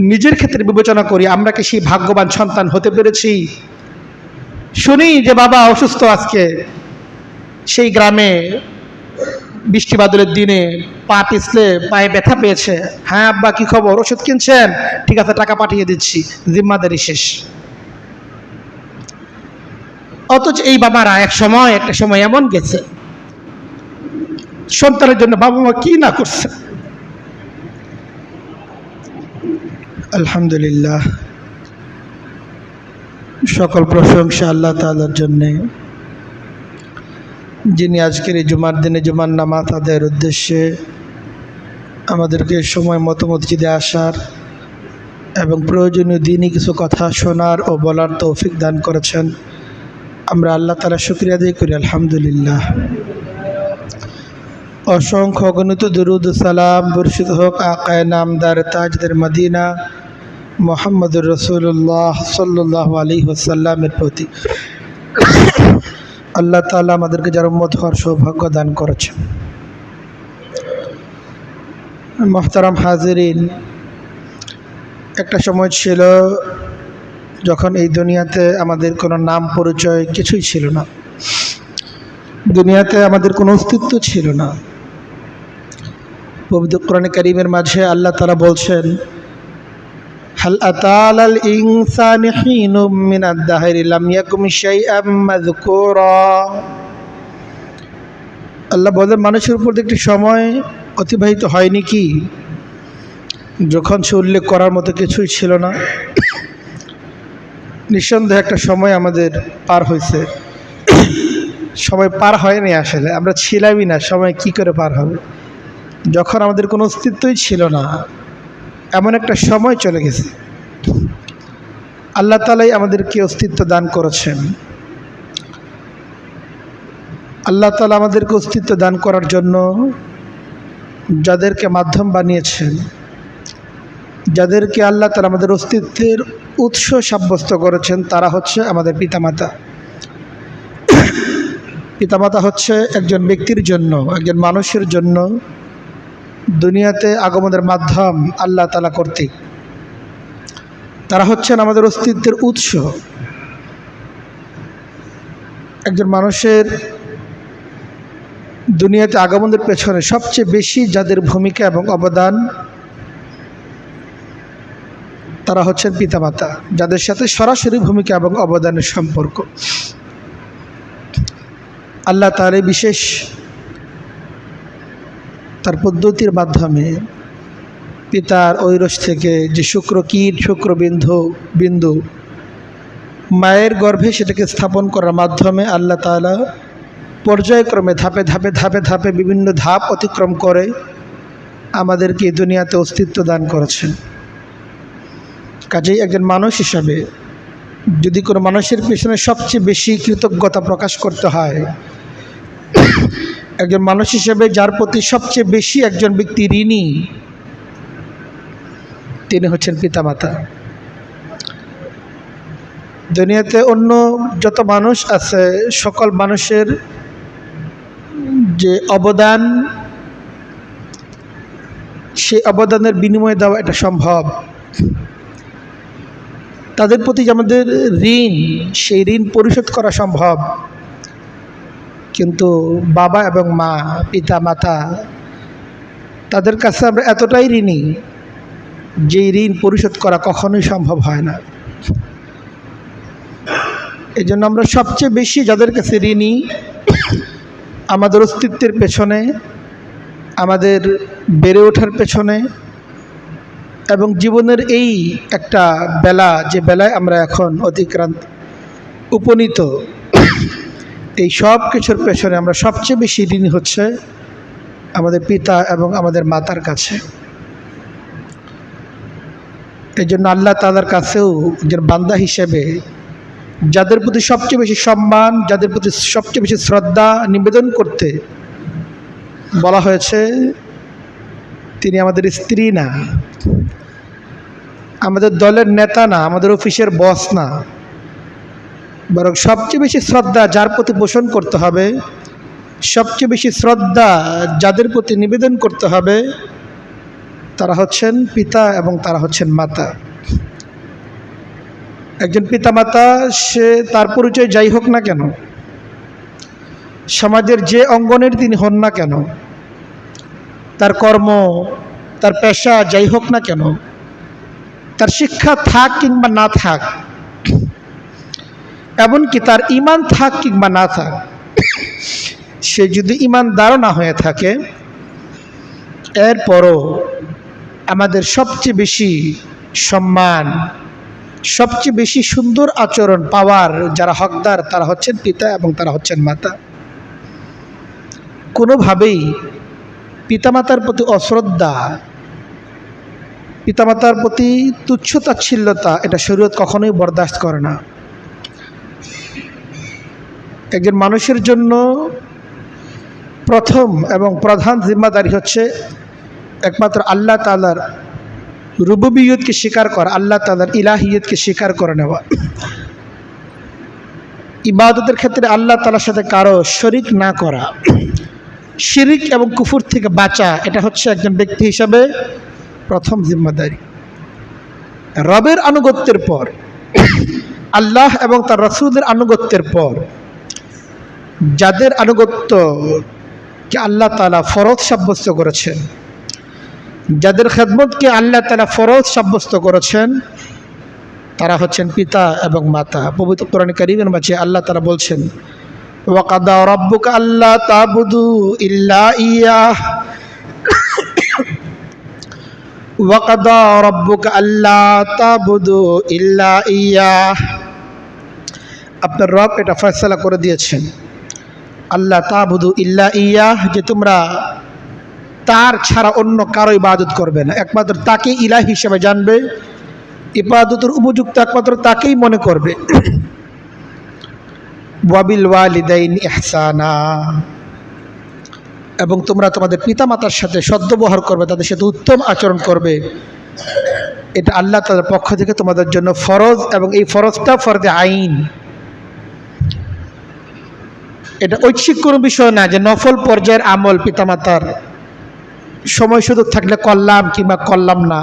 নিজের ক্ষেত্রে বিবেচনা করি, আমরা কি সেই ভাগ্যবান সন্তান হতে পেরেছি? শুনি যে বাবা অসুস্থ আজকে, সেই গ্রামে বৃষ্টি বাদলের দিনে পা পিছলে পায়ে ব্যথা পেয়েছে। হ্যাঁ আব্বা কি খবর, ওষুধ কিনছেন? ঠিক আছে টাকা পাঠিয়ে দিচ্ছি, জিম্মাদারি শেষ। অথচ এই বাবারা একটা সময় এমন গেছে, সন্তানের জন্য বাবা মা কি না করছে। আলহামদুলিল্লাহ, সকল প্রশংসা আল্লাহ তাআলার জন্যে, যিনি আজকের এই জুমার দিনে জুমার নামাজ আদায়ের উদ্দেশ্যে আমাদেরকে সময় মতো মসজিদে আসার এবং প্রয়োজনীয় দিনই কিছু কথা শোনার ও বলার তৌফিক দান করেছেন। আমরা আল্লাহ তাআলা শুকরিয়া আদায় করি আলহামদুলিল্লাহ। অসংখ্য অগণিত দুরুদ সালাম বর্ষিত হোক আকায়ে নামদার তাজদার মদিনা মুহাম্মদুর রাসূলুল্লাহ সাল্লাল্লাহু আলাইহি ওয়াসাল্লামের প্রতি। আল্লাহ তাআলা আমাদেরকে যার উম্মত হওয়ার সৌভাগ্য দান করেছেন। মুহতারাম হাজিরিন, একটা সময় ছিল যখন এই দুনিয়াতে আমাদের কোনো নাম পরিচয় কিছুই ছিল না, দুনিয়াতে আমাদের কোনো অস্তিত্ব ছিল না। পবিত্র কোরআনে কারীমের মাঝে আল্লাহ তাআলা বলছেন, হাল আতালাল ইনসানি হিনুম মিনাদ দাহরি লাম ইয়াকুম শাইআম মাযকুরা। আল্লাহ বলেন, মানুষের উপর একটি সময় অতিবাহিত হয়নি কি যখন সে উল্লেখ করার মতো কিছুই ছিল না? নিঃসন্দেহে একটা সময় আমাদের পার হয়েছে। সময় পার হয়নি, আসলে আমরা ছিলামই না। সময় কি করে পার হবে যখন আমাদের কোনো অস্তিত্বই ছিল না? এমন একটা সময় চলে গেছে। আল্লাহ তাআলাই আমাদেরকে অস্তিত্ব দান করেছেন। আল্লাহ তাআলা আমাদেরকে অস্তিত্ব দান করার জন্য যাদেরকে মাধ্যম বানিয়েছেন, যাদেরকে আল্লাহ তাআলা আমাদের অস্তিত্বের উৎস সাব্যস্ত করেছেন, তারা হচ্ছে আমাদের পিতামাতা। পিতামাতা হচ্ছে একজন ব্যক্তির জন্য, একজন মানুষের জন্য দুনিয়াতে আগমনের মাধ্যম আল্লাহ তাআলা কর্তৃক। তারা হচ্ছেন আমাদের অস্তিত্বের উৎস। একজন মানুষের দুনিয়াতে আগমনের পেছনে সবচেয়ে বেশি যাদের ভূমিকা এবং অবদান, তারা হচ্ছেন পিতামাতা, যাদের সাথে সরাসরি ভূমিকা এবং অবদানের সম্পর্ক। আল্লাহ তাআলা বিশেষ তার পদ্ধতির মাধ্যমে পিতার ঐরস থেকে যে শুক্রকীট শুক্রবিন্দু মায়ের গর্ভে সেটাকে স্থাপন করার মাধ্যমে আল্লাহ তাআলা পর্যায়ক্রমে ধাপে ধাপে ধাপে ধাপে বিভিন্ন ধাপ অতিক্রম করে আমাদেরকে এই দুনিয়াতে অস্তিত্ব দান করেছেন। কাজেই একজন মানুষ হিসাবে যদি কোনো মানুষের পেছনে সবচেয়ে বেশি কৃতজ্ঞতা প্রকাশ করতে হয়, একজন মানুষ হিসেবে যার প্রতি সবচেয়ে বেশি একজন ব্যক্তি ঋণী, তিনি হচ্ছেন পিতামাতা। দুনিয়াতে অন্য যত মানুষ আছে, সকল মানুষের যে অবদান, সেই অবদানের বিনিময়ে দেওয়া এটা সম্ভব। তাদের প্রতি যে আমাদের ঋণ, সেই ঋণ পরিশোধ করা সম্ভব। কিন্তু বাবা এবং মা, পিতা মাতা, তাদের কাছে আমরা এতটাই ঋণী যে ঋণ পরিশোধ করা কখনোই সম্ভব হয় না। এই জন্য আমরা সবচেয়ে বেশি যাদের কাছে ঋণী, আমাদের অস্তিত্বের পেছনে, আমাদের বেড়ে ওঠার পেছনে এবং জীবনের এই একটা বেলা, যে বেলায় আমরা এখন উপনীত, এই সব কিছুর পেছনে আমরা সবচেয়ে বেশি ঋণী হচ্ছে আমাদের পিতা এবং আমাদের মাতার কাছে। এই জন্য আল্লাহ তাআলার কাছেও যে বান্দা হিসেবে যাদের প্রতি সবচেয়ে বেশি সম্মান, যাদের প্রতি সবচেয়ে বেশি শ্রদ্ধা নিবেদন করতে বলা হয়েছে, তিনি আমাদের স্ত্রী না, আমাদের দলের নেতা না, আমাদের অফিসের বস না, বরং সবচেয়ে বেশি শ্রদ্ধা যার প্রতি পোষণ করতে হবে, সবচেয়ে বেশি শ্রদ্ধা যাদের প্রতি নিবেদন করতে হবে, তারা হচ্ছেন পিতা এবং তারা হচ্ছেন মাতা। একজন পিতামাতা সে তার পরিচয় যাই হোক না কেন, সমাজের যে অঙ্গনের তিনি হন না কেন, তার কর্ম, তার পেশা যাই হোক না কেন, তার শিক্ষা থাক কিংবা না থাক, এমনকি তার ঈমান থাক কিংবা না থাক, সে যদি ঈমানদার না হয়ে থাকে, এরপরও আমাদের সবচেয়ে বেশি সম্মান, সবচেয়ে বেশি সুন্দর আচরণ পাওয়ার যারা হকদার তারা হচ্ছেন পিতা এবং তারা হচ্ছেন মাতা। কোনোভাবেই পিতামাতার প্রতি অশ্রদ্ধা, পিতামাতার প্রতি তুচ্ছ তাচ্ছিল্যতা এটা শরীয়ত কখনোই বরদাস্ত করে না। একজন মানুষের জন্য প্রথম এবং প্রধান জিম্মাদারি হচ্ছে একমাত্র আল্লাহ তাআলার রুবুবিয়তকে স্বীকার করা, আল্লাহ তাআলার ইলাহিয়তকে স্বীকার করে নেওয়া। ইবাদতের ক্ষেত্রে আল্লাহ তাআলার সাথে কারো শরিক না করা, শিরিক এবং কুফর থেকে বাঁচা, এটা হচ্ছে একজন ব্যক্তি হিসাবে প্রথম জিম্মাদারি। রবের আনুগত্যের পর, আল্লাহ এবং তার রাসূলের আনুগত্যের পর যাদের আনুগত্যকে আল্লাহ তাআলা ফরজ সাব্যস্ত করেছেন, যাদের খেদমতকে আল্লাহ তাআলা ফরজ সাব্যস্ত করেছেন, তারা হচ্ছেন পিতা এবং মাতা। পবিত্র কোরআন কারীমের মাঝে আল্লাহ তাআলা বলছেন, ওয়াকাদা রাব্বুকা আল্লা তা'বুদু ইল্লা ইয়াহ, ওয়াকাদা রাব্বুকা আল্লা তা'বুদু ইল্লা ইয়াহ। আপনার রব এটা ফয়সালা করে দিয়েছেন, আল্লাহ তা'বুদু ইল্লা ইয়াহ, যে তোমরা তার ছাড়া অন্য কারো ইবাদত করবে না, একমাত্র তাকে ইলাহ হিসেবে জানবে, ইবাদতের উপযুক্ত একমাত্র তাকেই মনে করবে। ওয়াবিল ওয়ালিদাইন ইহসানা, এবং তোমরা তোমাদের পিতামাতার সাথে সদ্ব্যবহার করবে, তাদের সাথে উত্তম আচরণ করবে। এটা আল্লাহ তাআলার পক্ষ থেকে তোমাদের জন্য ফরজ, এবং এই ফরজটা ফরজে আইন। এটা ঐচ্ছিক কোনো বিষয় না যে নফল পর্যায়ের আমল পিতামাতার সময় সুযোগ থাকলে করলাম কিংবা করলাম না।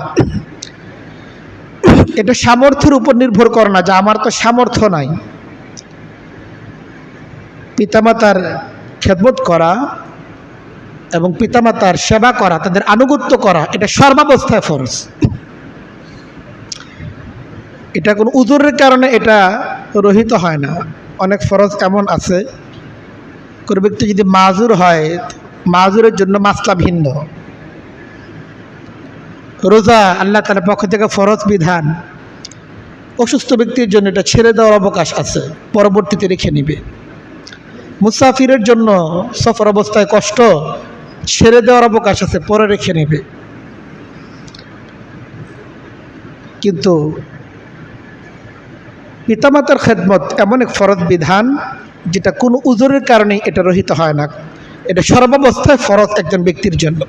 এটা সামর্থ্যের উপর নির্ভর করে না যে আমার তো সামর্থ্য নাই। পিতামাতার খেদমত করা এবং পিতামাতার সেবা করা, তাদের আনুগত্য করা, এটা সর্বাবস্থায় ফরজ। এটা কোনো উযরের কারণে এটা রহিত হয় না। অনেক ফরজ এমন আছে, কোনো ব্যক্তি যদি মাজুর হয়, মাজুরের জন্য মাসলা ভিন্ন। রোজা আল্লাহ তাআলার পক্ষ থেকে ফরজ বিধান, অসুস্থ ব্যক্তির জন্য এটা ছেড়ে দেওয়ার অবকাশ আছে, পরবর্তীতে রেখে নিবে। মুসাফিরের জন্য সফর অবস্থায় কষ্ট, ছেড়ে দেওয়ার অবকাশ আছে, পরে রেখে নেবে। কিন্তু পিতামাতার খেদমত এমন এক ফরজ বিধান যেটা কোনো উযরের কারণে এটা রহিত হয় না, এটা সর্বাবস্থায় ফরজ একজন ব্যক্তির জন্য।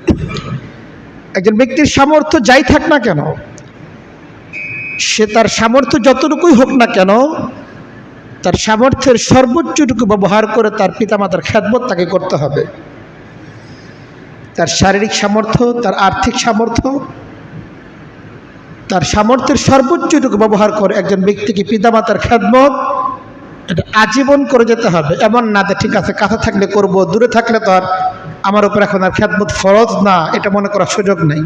একজন ব্যক্তির সামর্থ্য যাই থাক না কেন, সে তার সামর্থ্য যতটুকুই হোক না কেন, তার সামর্থ্যের সর্বোচ্চটুকু ব্যবহার করে তার পিতামাতার খেদমত তাকে করতে হবে। তার শারীরিক সামর্থ্য, তার আর্থিক সামর্থ্য, তার সামর্থ্যের সর্বোচ্চটুকু ব্যবহার করে একজন ব্যক্তিকে পিতামাতার খেদমত এটা আজীবন করে যেতে হবে। এমন না যে ঠিক আছে কাছে থাকলে করব, দূরে থাকলে তো আর আমার উপর এখন আর খেদমত ফরজ না, এটা মনে করার সুযোগ নেই।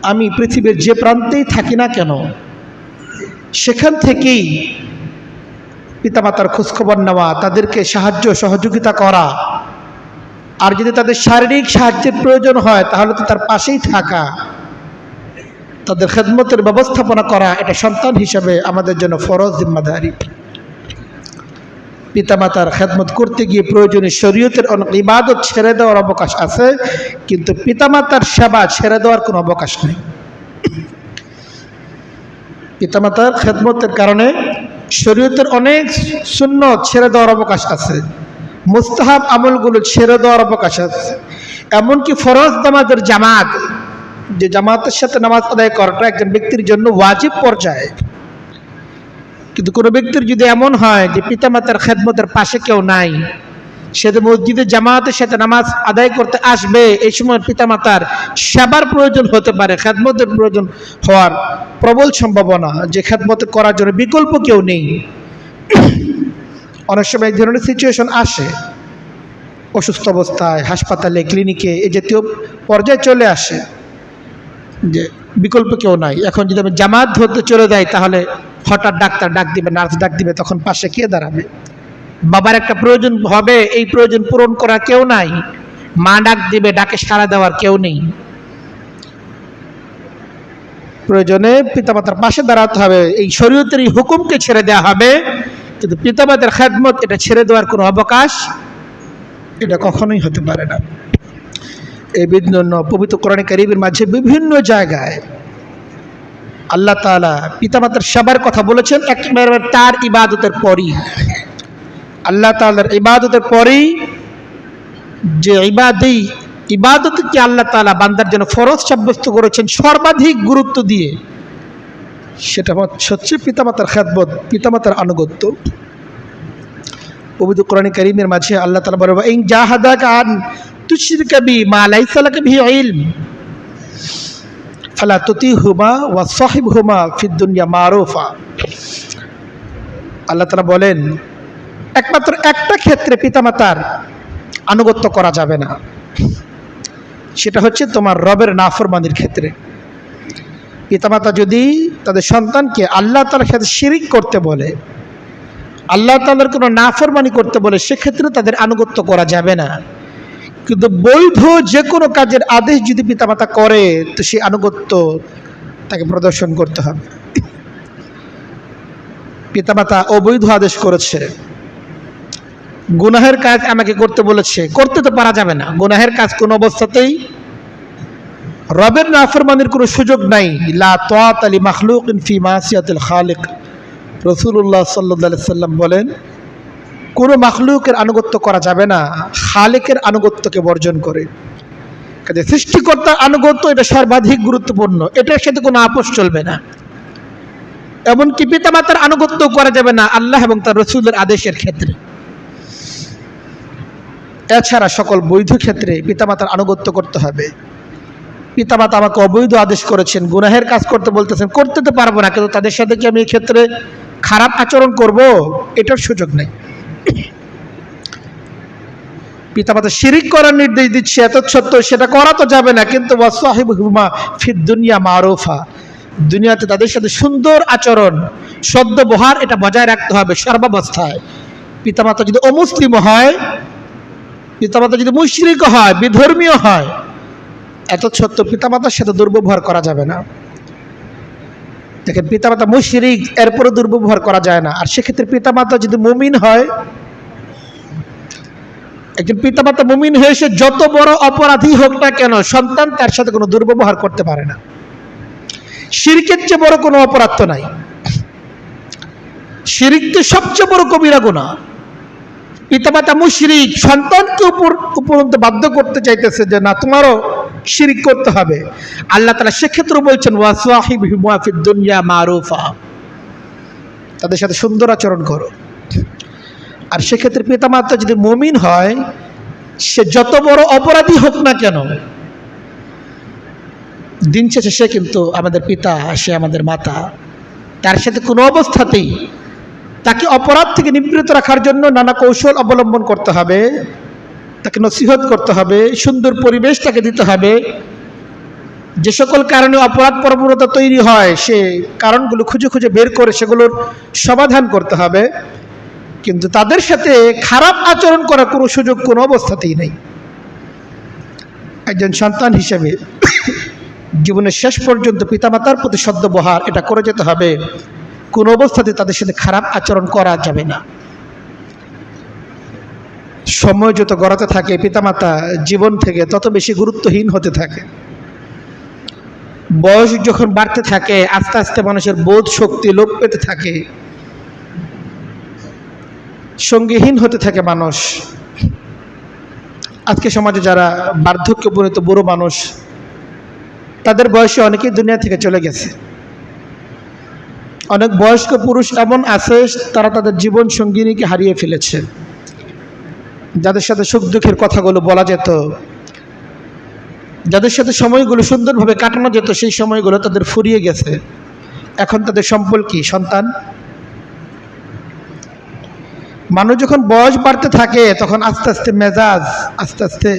আমি পৃথিবীর যে প্রান্তেই থাকি না কেন, সেখান থেকেই পিতামাতার খোঁজখবর নেওয়া, তাদেরকে সাহায্য সহযোগিতা করা, আর যদি তাদের শারীরিক সাহায্যের প্রয়োজন হয় তাহলে তো তার পাশেই থাকা, তাদের খেদমতের ব্যবস্থাপনা করা, এটা সন্তান হিসাবে আমাদের জন্য ফরজ জিম্মাদারি। পিতামাতার খেদমত করতে গিয়ে প্রয়োজনীয় শরীয়তের অনেক ইবাদত ছেড়ে দেওয়ার অবকাশ আছে, কিন্তু পিতামাতার সেবা ছেড়ে দেওয়ার কোনো অবকাশ নেই। পিতামাতার খেদমতের কারণে শরীয়তের অনেক সুন্নত ছেড়ে দেওয়ার অবকাশ আছে, মুস্তাহাব আমলগুলো ছেড়ে দেওয়ার অবকাশ আছে। এমনকি ফরজ নামাজের জামাত, যে জামাতের সাথে নামাজ আদায় করাটা একজন ব্যক্তির জন্য ওয়াজিব পর্যায়ে। কিন্তু কোনো ব্যক্তির যদি এমন হয় যে পিতামাতার খেদমতের পাশে কেউ নাই, সে তো মসজিদে জামাতের সাথে নামাজ আদায় করতে আসবে, এই সময় পিতামাতার সেবার প্রয়োজন হতে পারে, খেদমতের প্রয়োজন হওয়ার প্রবল সম্ভাবনা, যে খেদমত করার জন্য বিকল্প কেউ নেই। অনেক সময় এই ধরনের সিচুয়েশন আসে, অসুস্থ অবস্থায় হাসপাতালে, ক্লিনিকে এই জাতীয় পর্যায়ে চলে আসে যে বিকল্প কেউ নাই। এখন যদি আমি জামাত ধরতে চলে যাই তাহলে হঠাৎ ডাক্তার ডাক দিবে, নার্স ডাক দিবে, তখন পাশে কে দাঁড়াবে? বাবার একটা প্রয়োজন হবে, এই প্রয়োজন পূরণ করা কেউ নাই, মা ডাক দিবে, ডাকে সাড়া দেওয়ার কেউ নেই। প্রয়োজনে পিতামাতার পাশে দাঁড়াতে হবে, এই শরীয়তের এই হুকুমকে ছেড়ে দেওয়া হবে, কিন্তু পিতামাতার খেদমত এটা ছেড়ে দেওয়ার কোনো অবকাশ এটা কখনোই হতে পারে না। এই জন্য পবিত্র কোরআনে কারীমের মাঝে বিভিন্ন জায়গায় আল্লাহ তাআলা পিতামাতার সেবার কথা বলেছেন, একেবারে তার ইবাদতের পরই, আল্লাহ তাআলার ইবাদতের পরেই যে ইবাদতকে আল্লাহ তাআলা বান্দার জন্য ফরজ সাব্যস্ত করেছেন সর্বাধিক গুরুত্ব দিয়ে, সেটা হচ্ছে পিতামাতার খেদমত, পিতামাতার আনুগত্য। পবিত্র কোরআনে কারীমের মাঝে আল্লাহ তাআলা বলেন, ইন জাহাদাকা আন তুশরিকা বি মা লাইসা লাকা বিহি ইলম ফালা তুতিহুমা ওয়া সাহিবহুমা ফিদ দুনিয়া মারুফা। আল্লাহ তাআলা বলেন, একমাত্র একটা ক্ষেত্রে পিতামাতার আনুগত্য করা যাবে না, সেটা হচ্ছে তোমার রবের নাফরমানির ক্ষেত্রে। পিতামাতা যদি তাদের সন্তানকে আল্লাহ তাআলার সাথে শিরিক করতে বলে, আল্লাহ তাআলার কোনো নাফরমানি করতে বলে, সেক্ষেত্রে তাদের আনুগত্য করা যাবে না। কিন্তু বৈধ যে কোনো কাজের আদেশ যদি পিতামাতা করে, তো সেই আনুগত্য তাকে প্রদর্শন করতে হবে। পিতামাতা অবৈধ আদেশ করেছে, গুনাহের কাজ আমাকে করতে বলেছে, করতে তো পারা যাবে না। গুনাহের কাজ কোনো অবস্থাতেই, রবের নাফরমানির কোনো সুযোগ নাই। লা তাআতা লি মাখলুকিন ফি মাসিয়াতিল খালিক। রাসূলুল্লাহ সাল্লাল্লাহু আলাইহি সাল্লাম বলেন, কোনো মাখলুকের আনুগত্য করা যাবে না খালিকের আনুগত্যকে বর্জন করে। কাজে সৃষ্টিকর্তার আনুগত্য এটা সর্বাধিক গুরুত্বপূর্ণ, এটার সাথে কোনো আপোষ চলবে না। এমনকি পিতামাতার আনুগত্য করা যাবে না আল্লাহ এবং তার রাসূলের আদেশের ক্ষেত্রে। এছাড়া সকল বৈধ ক্ষেত্রে পিতামাতার আনুগত্য করতে হবে। পিতামাতা আমাকে অবৈধ আদেশ করেছেন, গুনাহের কাজ করতে বলতেছেন, করতে তো পারবো না, কিন্তু তাদের সাথে কি আমি এই ক্ষেত্রে খারাপ আচরণ করব? এটার সুযোগ নেই। পিতামাতা শিরিক করার নির্দেশ দিচ্ছে, এত সত্ত্বেও সেটা করা তো যাবে না, কিন্তু ওয়াসাহিবহুমা ফিদ দুনিয়া মারুফা, দুনিয়াতে তাদের সাথে সুন্দর আচরণ, সদ্ব্যবহার এটা বজায় রাখতে হবে সর্বাবস্থায়। পিতামাতা যদি অমুসলিম হয়, পিতামাতা যদি মুশরিক হয়, বিধর্মীয় হয়, এত সত্ত্বেও পিতামাতার সাথে দুর্ব্যবহার করা যাবে না। দেখেন, পিতামাতা মুশরিক, এরপরে দুর্ব্যবহার করা যায় না। আর সেক্ষেত্রে পিতামাতা যদি মুমিন হয়, একজন পিতামাতা মুমিন হয়ে সে যত বড় অপরাধী হোক না কেন, সন্তান তার সাথে কোনো দুর্ব্যবহার করতে পারে না। শিরকের চেয়ে বড় কোনো অপরাধ তো নাই, শিরক তো সবচেয়ে বড় কবিরা গুনাহ। পিতামাতা মুশরিক, সন্তানকে উপরন্ত বাধ্য করতে চাইতেছে যে না, তোমারও শিরিক করতে হবে। আল্লাহ তাআলা সেক্ষেত্রে বলছেন, ওয়াসাহিবহুমা ফিদ দুনিয়া মারুফা, তাদের সাথে সুন্দর আচরণ করো। আর সেক্ষেত্রে পিতামাতা যদি মুমিন হয়, সে যত বড় অপরাধী হোক না কেন, দিন শেষে সে কিন্তু আমাদের পিতা, সে আমাদের মাতা। তার সাথে কোনো অবস্থাতেই তাকে অপরাধ থেকে নিবৃত্ত রাখার জন্য নানা কৌশল অবলম্বন করতে হবে, তাকে নসিহত করতে হবে, সুন্দর পরিবেশ তাকে দিতে হবে। যে সকল কারণে অপরাধ প্রবণতা তৈরি হয়, সে কারণগুলো খুঁজে খুঁজে বের করে সেগুলোর সমাধান করতে হবে। কিন্তু তাদের সাথে খারাপ আচরণ করার কোনো সুযোগ কোনো অবস্থাতেই নেই। একজন সন্তান হিসেবে জীবনের শেষ পর্যন্ত পিতামাতার প্রতি সদ্ব্যবহার এটা করে যেতে হবে, কোনো অবস্থাতে তাদের সাথে খারাপ আচরণ করা যাবে না। সময় যত গড়াতে থাকে, পিতামাতা জীবন থেকে তত বেশি গুরুত্বহীন হতে থাকে। বয়স যখন বাড়তে থাকে, আস্তে আস্তে মানুষের বোধ শক্তি লোপ পেতে থাকে, সঙ্গীহীন হতে থাকে মানুষ। আজকে সমাজে যারা বার্ধক্যে পরিণত বুড়ো মানুষ, তাদের বয়সে অনেকেই দুনিয়া থেকে চলে গেছে। অনেক বয়স্ক পুরুষ এমন আছে, তারা তাদের জীবন সঙ্গিনীকে হারিয়ে ফেলেছে। যাদের সাথে সুখ দুঃখের কথাগুলো বলা যেত, যাদের সাথে সময়গুলো সুন্দরভাবে কাটানো যেত, সেই সময়গুলো তাদের ফুরিয়ে গেছে। এখন তাদের সম্বল কি? সন্তান। মানুষ যখন বয়স বাড়তে থাকে তখন আস্তে আস্তে মেজাজ আস্তে আস্তে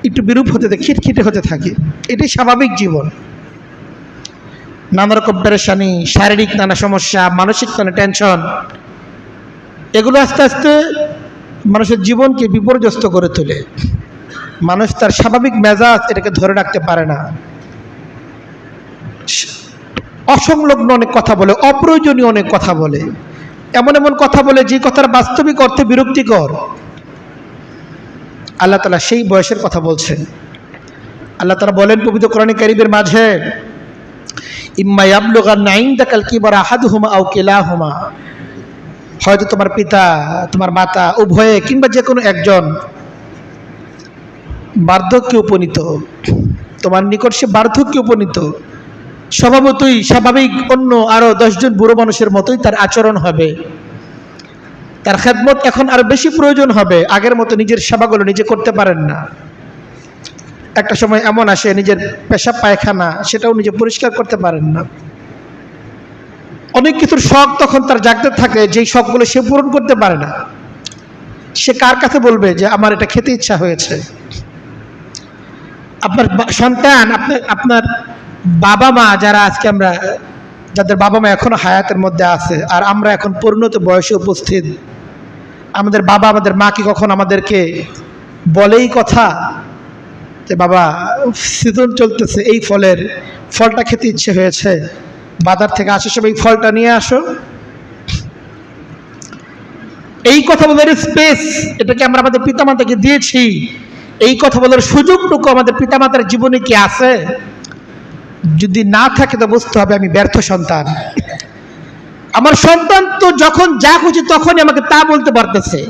একটু বিরূপ হতে থাকে, খিটখিটে হতে থাকে। এটাই স্বাভাবিক জীবন। নানা রকম পেরেশানি, শারীরিক নানা সমস্যা, মানসিক নানা টেনশন, এগুলো আস্তে আস্তে মানুষের জীবনকে বিপর্যস্ত করে তোলে। মানুষ তার স্বাভাবিক মেজাজ এটাকে ধরে রাখতে পারে না, অসংলগ্ন অনেক কথা বলে, অপ্রয়োজনীয় অনেক কথা বলে, এমন এমন কথা বলে যে কথার বাস্তবিক অর্থে বিরক্তিকর। আল্লাহ তাআলা সেই বয়সের কথা বলছেন। আল্লাহ তাআলা বলেন পবিত্র কোরআন কারীমের মাঝে, ইম্মা ইয়াবলুগান্না ইনদাকাল কিবারা আহাদুহুমা আও কিলাহুমা, হয়তো তোমার পিতা তোমার মাতা উভয়ে কিংবা যে কোনো একজন বার্ধক্যে উপনীত, তোমার নিকট সে বার্ধক্যে উপনীত, স্বভাবতই স্বাভাবিক অন্য আরো 10 জন বুড়ো মানুষের মতোই তার আচরণ হবে, তার খেদমত এখন আরো বেশি প্রয়োজন হবে। আগের মতো নিজের সেবাগুলো নিজে করতে পারেন না। একটা সময় এমন আসে নিজের পেশাব পায়খানা সেটাও নিজে পরিষ্কার করতে পারেন না। অনেক কিছুর শখ তখন তার জাগতে থাকে, যেই শখগুলো সে পূরণ করতে পারে না। সে কার কাছে বলবে যে আমার এটা খেতে ইচ্ছা হয়েছে? আপনার সন্তান, আপনার বাবা মা যারা আজকে আমরা, যাদের বাবা মা এখনো হায়াতের মধ্যে আছে আর আমরা এখন পরিণত বয়সে উপস্থিত, আমাদের বাবা আমাদের মা কি কখন আমাদেরকে বলেই কথা যে বাবা সিজন চলতেছে, এই ফলটা খেতে ইচ্ছে হয়েছে, বাজার থেকে আসার সময় এই ফলটা নিয়ে আসো? এই কথা বলার স্পেস এটাকে আমরা আমাদের পিতামাতাকে দিয়েছি? এই কথা বলার সুযোগটুকু আমাদের পিতামাতার জীবনে কি আছে? যদি না থাকে তো বুঝতে হবে আমি ব্যর্থ সন্তান। আমার সন্তান তো যখন যা খুশি তখনই আমাকে তা বলতে পারতেছে।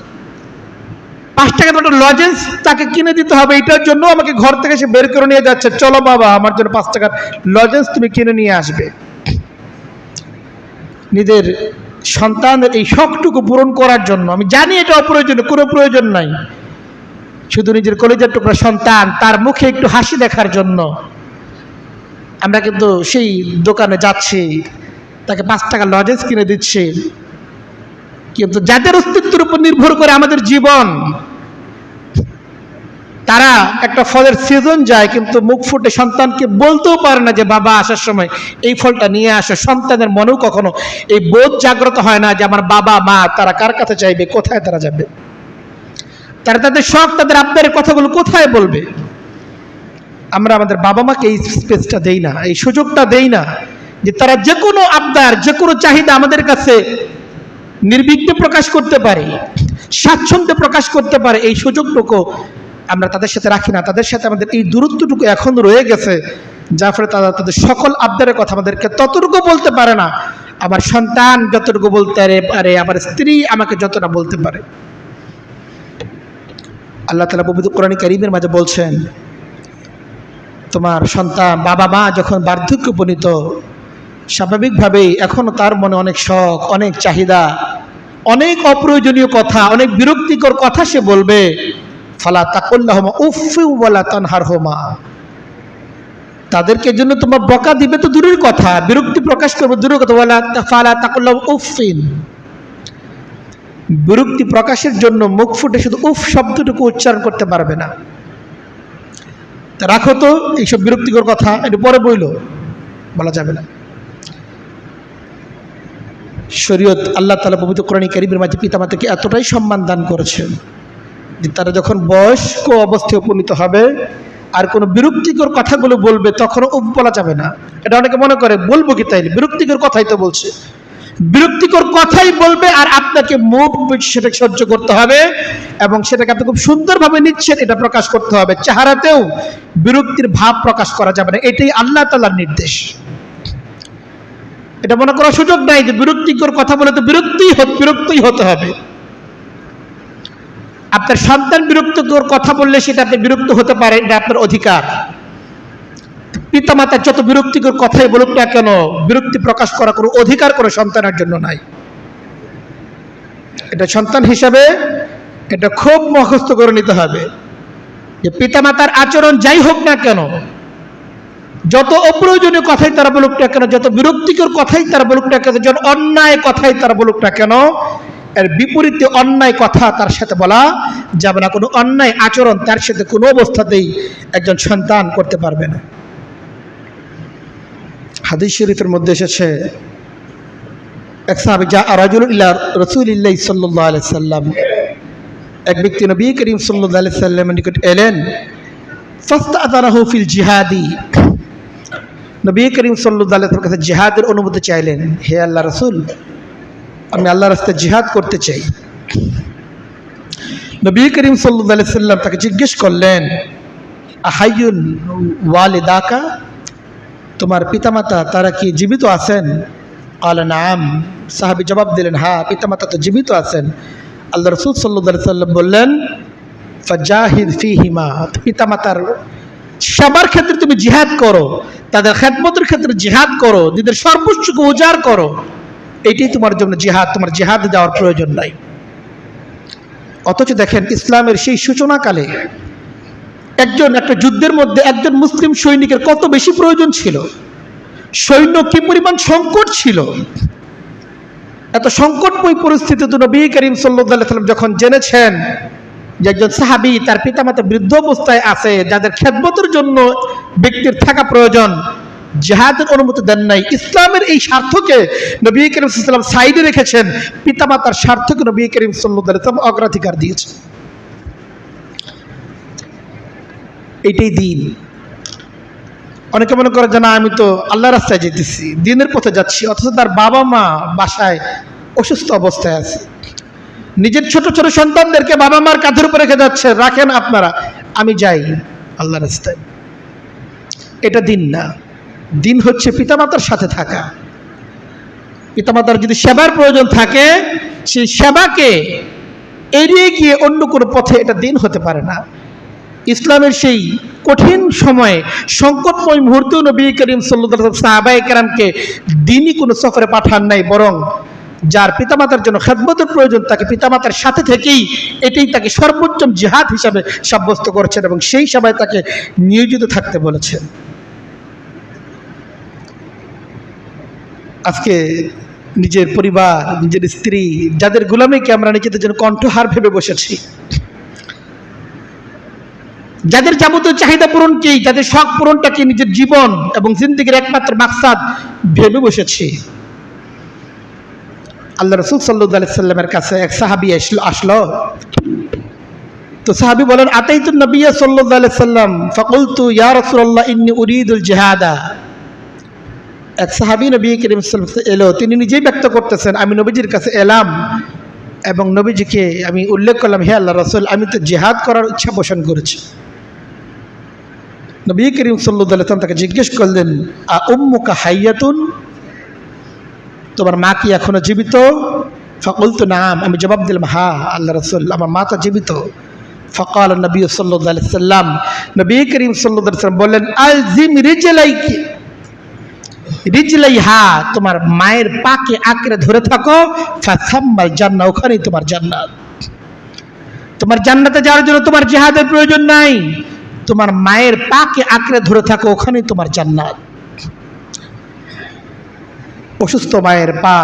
5 টাকার একটা লজেন্স তাকে কিনে দিতে হবে, এটার জন্য আমাকে ঘর থেকে সে বের করে নিয়ে যাচ্ছে, চলো বাবা আমার জন্য 5 টাকার লজেন্স তুমি কিনে নিয়ে আসবে। নিজের সন্তানের এই শখটুকু পূরণ করার জন্য, আমি জানি এটা অপ্রয়োজনীয়, কোনো প্রয়োজন নাই, শুধু নিজের কলেজের টুকরা সন্তান তার মুখে একটু হাসি দেখার জন্য আমরা কিন্তু সেই দোকানে যাচ্ছি, তাকে 5 টাকা লজেন্স কিনে দিচ্ছি। কিন্তু যাদের অস্তিত্বের উপর নির্ভর করে আমাদের জীবন, তারা একটা ফলের সিজন যায় কিন্তু মুখ ফুটে সন্তানকে বলতেও পারে না যে বাবা আসার সময় এই ফলটা নিয়ে আসো। সন্তানের মনেও কখনো এই বোধ জাগ্রত হয় না যে আমার বাবা মা তারা কার কাছে চাইবে, কোথায় তারা যাবে, তারা তাদের শখ তাদের আবদারের কথাগুলো কোথায় বলবে। আমরা আমাদের বাবা মাকে এই স্পেসটা দেই না, এই সুযোগটা দেই না যে তারা যে কোনো আবদার, যে কোনো চাহিদা আমাদের কাছে নির্বিঘ্নে প্রকাশ করতে পারে, স্বাচ্ছন্দ্যে প্রকাশ করতে পারে। এই সুযোগটুকু আমরা তাদের সাথে রাখি না। তাদের সাথে আমাদের এই দূরত্বটুকু এখন রয়ে গেছে, যার ফলে তারা তাদের সকল আবদারের কথা আমাদেরকে ততটুকু বলতে পারে না। আমার সন্তান যতটুকু বলতে পারে, আমার স্ত্রী আমাকে যতটা বলতে পারে। আল্লাহ তাআলা পবিত্র কোরআন কারীমের মাঝে বলছেন, তোমার সন্তান বাবা মা যখন বার্ধক্যে উপনীত, স্বাভাবিকভাবেই এখনও তার মনে অনেক শখ, অনেক চাহিদা, অনেক অপ্রয়োজনীয় কথা, অনেক বিরক্তিকর কথা সে বলবে। ফালা তাকুল্লাহুমা উফফি ওয়ালা তানহারহুমা, তাদেরকে জন্য তোমার বকা দিবে তো দূরের কথা, বিরক্তি প্রকাশ করবে দূরের কথা। ওয়ালা ফালা তাকুল্লাহু উফফিন, বিরক্তি প্রকাশের জন্য মুখ ফুটে শুধু উফ শব্দটুকু উচ্চারণ করতে পারবে না। রাখো তো এইসব বিরক্তিকর কথা, এটা পরে বলা যাবে না। শরীয়ত আল্লাহ তাআলা পবিত্র কোরআন কারীমের মাঝে পিতামাতাকে এতটাই সম্মান দান করেছেন যে তারা যখন বয়স্ক অবস্থায় উপনীত হবে আর কোনো বিরক্তিকর কথাগুলো বলবে তখনও উফ বলা যাবে না। এটা অনেকে মনে করে বলবো কি, তাই বিরক্তিকর কথাই তো বলছে, বিরক্তিকর কথাই বলবে আর আপনাকে মুখ সেটাকে সহ্য করতে হবে এবং সেটাকে আপনি খুব সুন্দরভাবে নিচ্ছেন এটা প্রকাশ করতে হবে। চেহারাতেও বিরক্তির ভাব প্রকাশ করা যাবে না, এটাই আল্লাহ তাআলার নির্দেশ। এটা মনে করার সুযোগ নাই যে বিরক্তিকর কথা বলে তো বিরক্তিই হতে হবে। আপনার সন্তান বিরক্তিকর কথা বললে সেটা আপনি বিরক্ত হতে পারে, এটা আপনার অধিকার। পিতামাতার যত বিরক্তিকর কথাই বলুক না কেন, বিরক্তি প্রকাশ করার কোনো অধিকার কোনো সন্তানের জন্য নাই। এটা সন্তান হিসাবে এটা খুব মুখস্থ করে নিতে হবে যে পিতামাতার আচরণ যাই হোক না কেন, যত অপ্রয়োজনীয় কথাই তারা বলুক না কেন, যত বিরক্তিকর কথাই তারা বলুক না কেন, যত অন্যায় কথাই তারা বলুক না কেন, এর বিপরীতে অন্যায় কথা তার সাথে বলা যাবে না। কোনো অন্যায় আচরণ তার সাথে কোনো অবস্থাতেই একজন সন্তান করতে পারবে না। হাদিস শরীফের মধ্যে এসেছে, এক সাহাবী রাজুল ইলা রাসূলিল্লাহ সাল্লাল্লাহু আলাইহি সাল্লাম, এক ব্যক্তি নবী করিম সাল্লাল্লাহু আলাইহি সাল্লামের নিকট এলেন, ফাস্তাআযানাহু ফিল জিহাদি, নবী করিম সাল্লাল্লাহু আলাইহি ওয়াসাল্লামের কাছে জিহাদের অনুমতি চাইলেন। হে আল্লাহ রাসূল, আমি আল্লাহর রাস্তায় জিহাদ করতে চাই। নবী করিম সাল্লাল্লাহু আলাইহি সাল্লাম তাকে জিজ্ঞেস করলেন, আহাইয়ুন ওয়ালিদাকা, তোমার পিতামাতা তারা কি জীবিত আছেন? ক্বালা নাম, সাহাবী জবাব দিলেন, হ্যাঁ পিতামাতা তো জীবিত আছেন। আল্লাহ রাসূল সাল্লাল্লাহু আলাইহি সাল্লাম বললেন, ফাজাহিদ ফীহিমা, পিতামাতার সেবার ক্ষেত্রে তুমি জিহাদ করো, তাদের খেদমতের ক্ষেত্রে জিহাদ করো, নিজের সর্বোচ্চকে উজাড় করো, এটাই তোমার জন্য জিহাদ, তোমার জিহাদ যাওয়ার প্রয়োজন নাই। অথচ দেখেন ইসলামের সেই সূচনাকালে একটা যুদ্ধের মধ্যে একজন মুসলিম সৈনিকের কত বেশি প্রয়োজন ছিল, সৈন্য কি পরিমাণ সংকট ছিল। এত সংকটময় পরিস্থিতিতে নবী করিম সাল্লাল্লাহু আলাইহি ওয়াসাল্লাম যখন জেনেছেন যে একজন সাহাবী তার পিতামাতা বৃদ্ধ অবস্থায় আছে, যাদের খেদমতের জন্য ব্যক্তির থাকা প্রয়োজন, জিহাদের অনুমতি দেন নাই। ইসলামের এই স্বার্থকে নবী করিম সাল্লাল্লাহু আলাইহি ওয়াসাল্লাম সাইডে রেখেছেন, পিতামাতার স্বার্থকে নবী করিম সাল্লাল্লাহু আলাইহি ওয়াসাল্লাম অগ্রাধিকার দিয়েছেন। এইটাই দিন। অনেকে মনে করে যে না, আমি তো আল্লাহর রাস্তায় যেতেছি, দিনের পথে যাচ্ছি, অথচ তার বাবা মা বাসায় অসুস্থ অবস্থায় আছে, নিজের ছোট ছোট সন্তানদেরকে বাবা মার কাঁধের উপর রেখে যাচ্ছে, রাখেন আপনারা, আমি যাই আল্লাহর রাস্তায়। এটা দিন না। দিন হচ্ছে পিতামাতার সাথে থাকা। পিতামাতার যদি সেবার প্রয়োজন থাকে, সেই সেবাকে এড়িয়ে গিয়ে অন্য কোনো পথে এটা দিন হতে পারে না। ইসলামের সেই কঠিন সময়ে, সংকটময় মুহূর্তেও নবী করিম সাল্লাল্লাহু আলাইহি ওয়াসাল্লাম সাহাবায়ে কেরামকে দিনই কোনো সফরে পাঠান নাই, বরং যার পিতামাতার জন্য খেদমতের প্রয়োজন তাকে পিতামাতার সাথে থেকেই এটাই তাকে সর্বোচ্চ জিহাদ হিসাবে সাব্যস্ত করেছেন এবং সেই সময় তাকে নিয়োজিত থাকতে বলেছেন। আজকে নিজের পরিবার, নিজের স্ত্রী, যাদের গোলামিকে আমরা নিজেদের জন্য কণ্ঠহার ভেবে বসেছি, যাদের যাবতীয় চাহিদা পূরণকেই, যাদের শখ পূরণটাকে নিজের জীবন এবং জিন্দেগির একমাত্র মাকসাদ ভেবে বসেছি। আল্লাহ রাসূল সাল্লাল্লাহু আলাইহি সাল্লামের কাছে এক সাহাবী আসলো। তো সাহাবী বলেন, আতাইতুন নবিয়্য সাল্লাল্লাহু আলাইহি সাল্লাম ফাকুলতু ইয়া রাসূলুল্লাহ ইন্নী উরিদুল জিহাদা। এক সাহাবী নবী করিম সাল্লাল্লাহু আলাইহি ওয়াসাল্লাম এলো, তিনি নিজেই ব্যক্ত করতেছেন, আমি নবীজির কাছে এলাম এবং নবীজিকে আমি উল্লেখ করলাম, হে আল্লাহ রাসূল, আমি তো জিহাদ করার ইচ্ছা পোষণ করেছি। নবী করিম সাল্লাল্লাহু আলাইহি ওয়াসাল্লাম তাকে জিজ্ঞেস করলেন, আ উম্মুকা হাইয়াতুন, তোমার মা কি এখনো জীবিত? ফাকুলতু নাম, আমি জবাব দিলাম, হ্যাঁ আল্লাহ রাসূল, আমার মা তো জীবিত। ফাকাল নবী সাল্লাল্লাহু আলাইহি ওয়াসাল্লাম, নবী করিম সাল্লাল্লাহু আলাইহি ওয়াসাল্লাম বললেন, আলজিম রিজলাইকি, রিজলাইহা, তোমার মায়ের পাকে আঁকড়ে ধরে থাকো, ফাসাম্মাল জান্নাহ, ওখানেই তোমার জান্নাত। তোমার জান্নাতে যাওয়ার জন্য তোমার জিহাদের প্রয়োজন নাই, তোমার মায়ের পাকে আঁকড়ে ধরে থাকো, ওখানেই তোমার জান্নাত। অসুস্থ মায়ের পা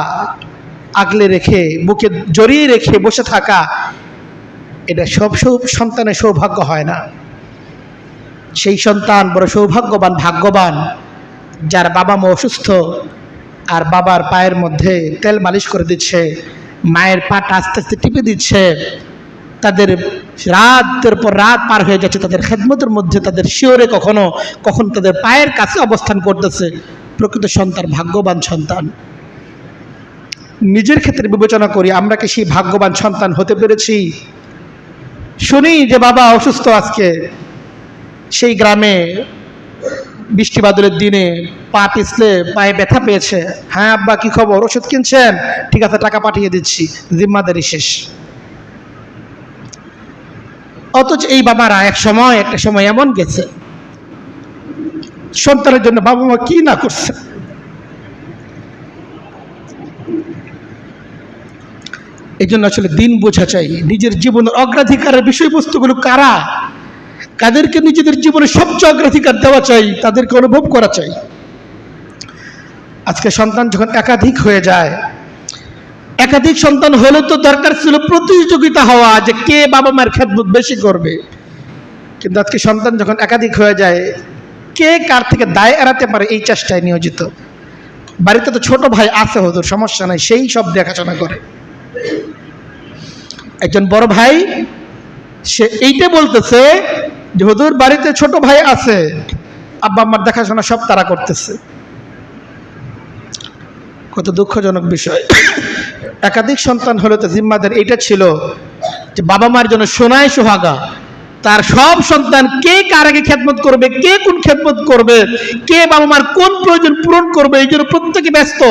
আগলে রেখে, বুকে জড়িয়ে রেখে বসে থাকা, এটা সব সন্তানের সৌভাগ্য হয় না। সেই সন্তান বড় সৌভাগ্যবান, ভাগ্যবান, যার বাবা মা অসুস্থ আর বাবার পায়ের মধ্যে তেল মালিশ করে দিচ্ছে, মায়ের পাটা আস্তে আস্তে টিপে দিচ্ছে, তাদের রাতের পর রাত পার হয়ে যাচ্ছে তাদের খেদমতের মধ্যে, তাদের শিওরে কখনো তাদের পায়ের কাছে অবস্থান করতেছে। প্রকৃত সন্তান ভাগ্যবান সন্তান। নিজের ক্ষেত্রে বিবেচনা করি, আমরা কি সেই ভাগ্যবান সন্তান হতে পেরেছি? শুনি যে বাবা অসুস্থ, আজকে সেই গ্রামে বৃষ্টি বাদলের দিনে পা পিছলে পায়ে ব্যথা পেয়েছে, হ্যাঁ আব্বা কি খবর, ওষুধ কিনছেন? ঠিক আছে, টাকা পাঠিয়ে দিচ্ছি, জিম্মাদারি শেষ। অথচ এই বাবারা একটা সময় এমন গেছে, সন্তানের জন্য বাবা মা কি না করছে। এই জন্য আসলে দিন বোঝা চাই, নিজের জীবনের অগ্রাধিকারের বিষয়বস্তুগুলো কারা, কাদেরকে নিজেদের জীবনে সবচেয়ে অগ্রাধিকার দেওয়া চাই, তাদেরকে অনুভব করা চাই। আজকে সন্তান যখন একাধিক হয়ে যায়, একাধিক সন্তান হলে তো দরকার ছিল প্রতিযোগিতা হওয়া যে কে বাবা মায়ের খেদমত বেশি করবে, কিন্তু আজকে সন্তান যখন একাধিক হয়ে যায়, কে কার থেকে দায় এড়াতে পারে এই চেষ্টায় নিয়োজিত। বাড়িতে তো ছোট ভাই আছে, হুজুর সমস্যা নাই, সেই সব দেখাশোনা করে। একজন বড় ভাই সে এইটা বলতেছে যে হুজুর বাড়িতে ছোট ভাই আছে, আব্বা আম্মার দেখাশোনা সব তারা করতেছে। কত দুঃখজনক বিষয়। একাধিক সন্তান হলে তো জিম্মাদার এইটা ছিল যে বাবা মার জন্য সোনায় সোহাগা, তার সব সন্তান কে কার আগে খেদমত করবে, কে কোন খেদমত করবে, কে বাবা মার কোন প্রয়োজন পূরণ করবে, এই জন্য প্রত্যেকে ব্যস্ত।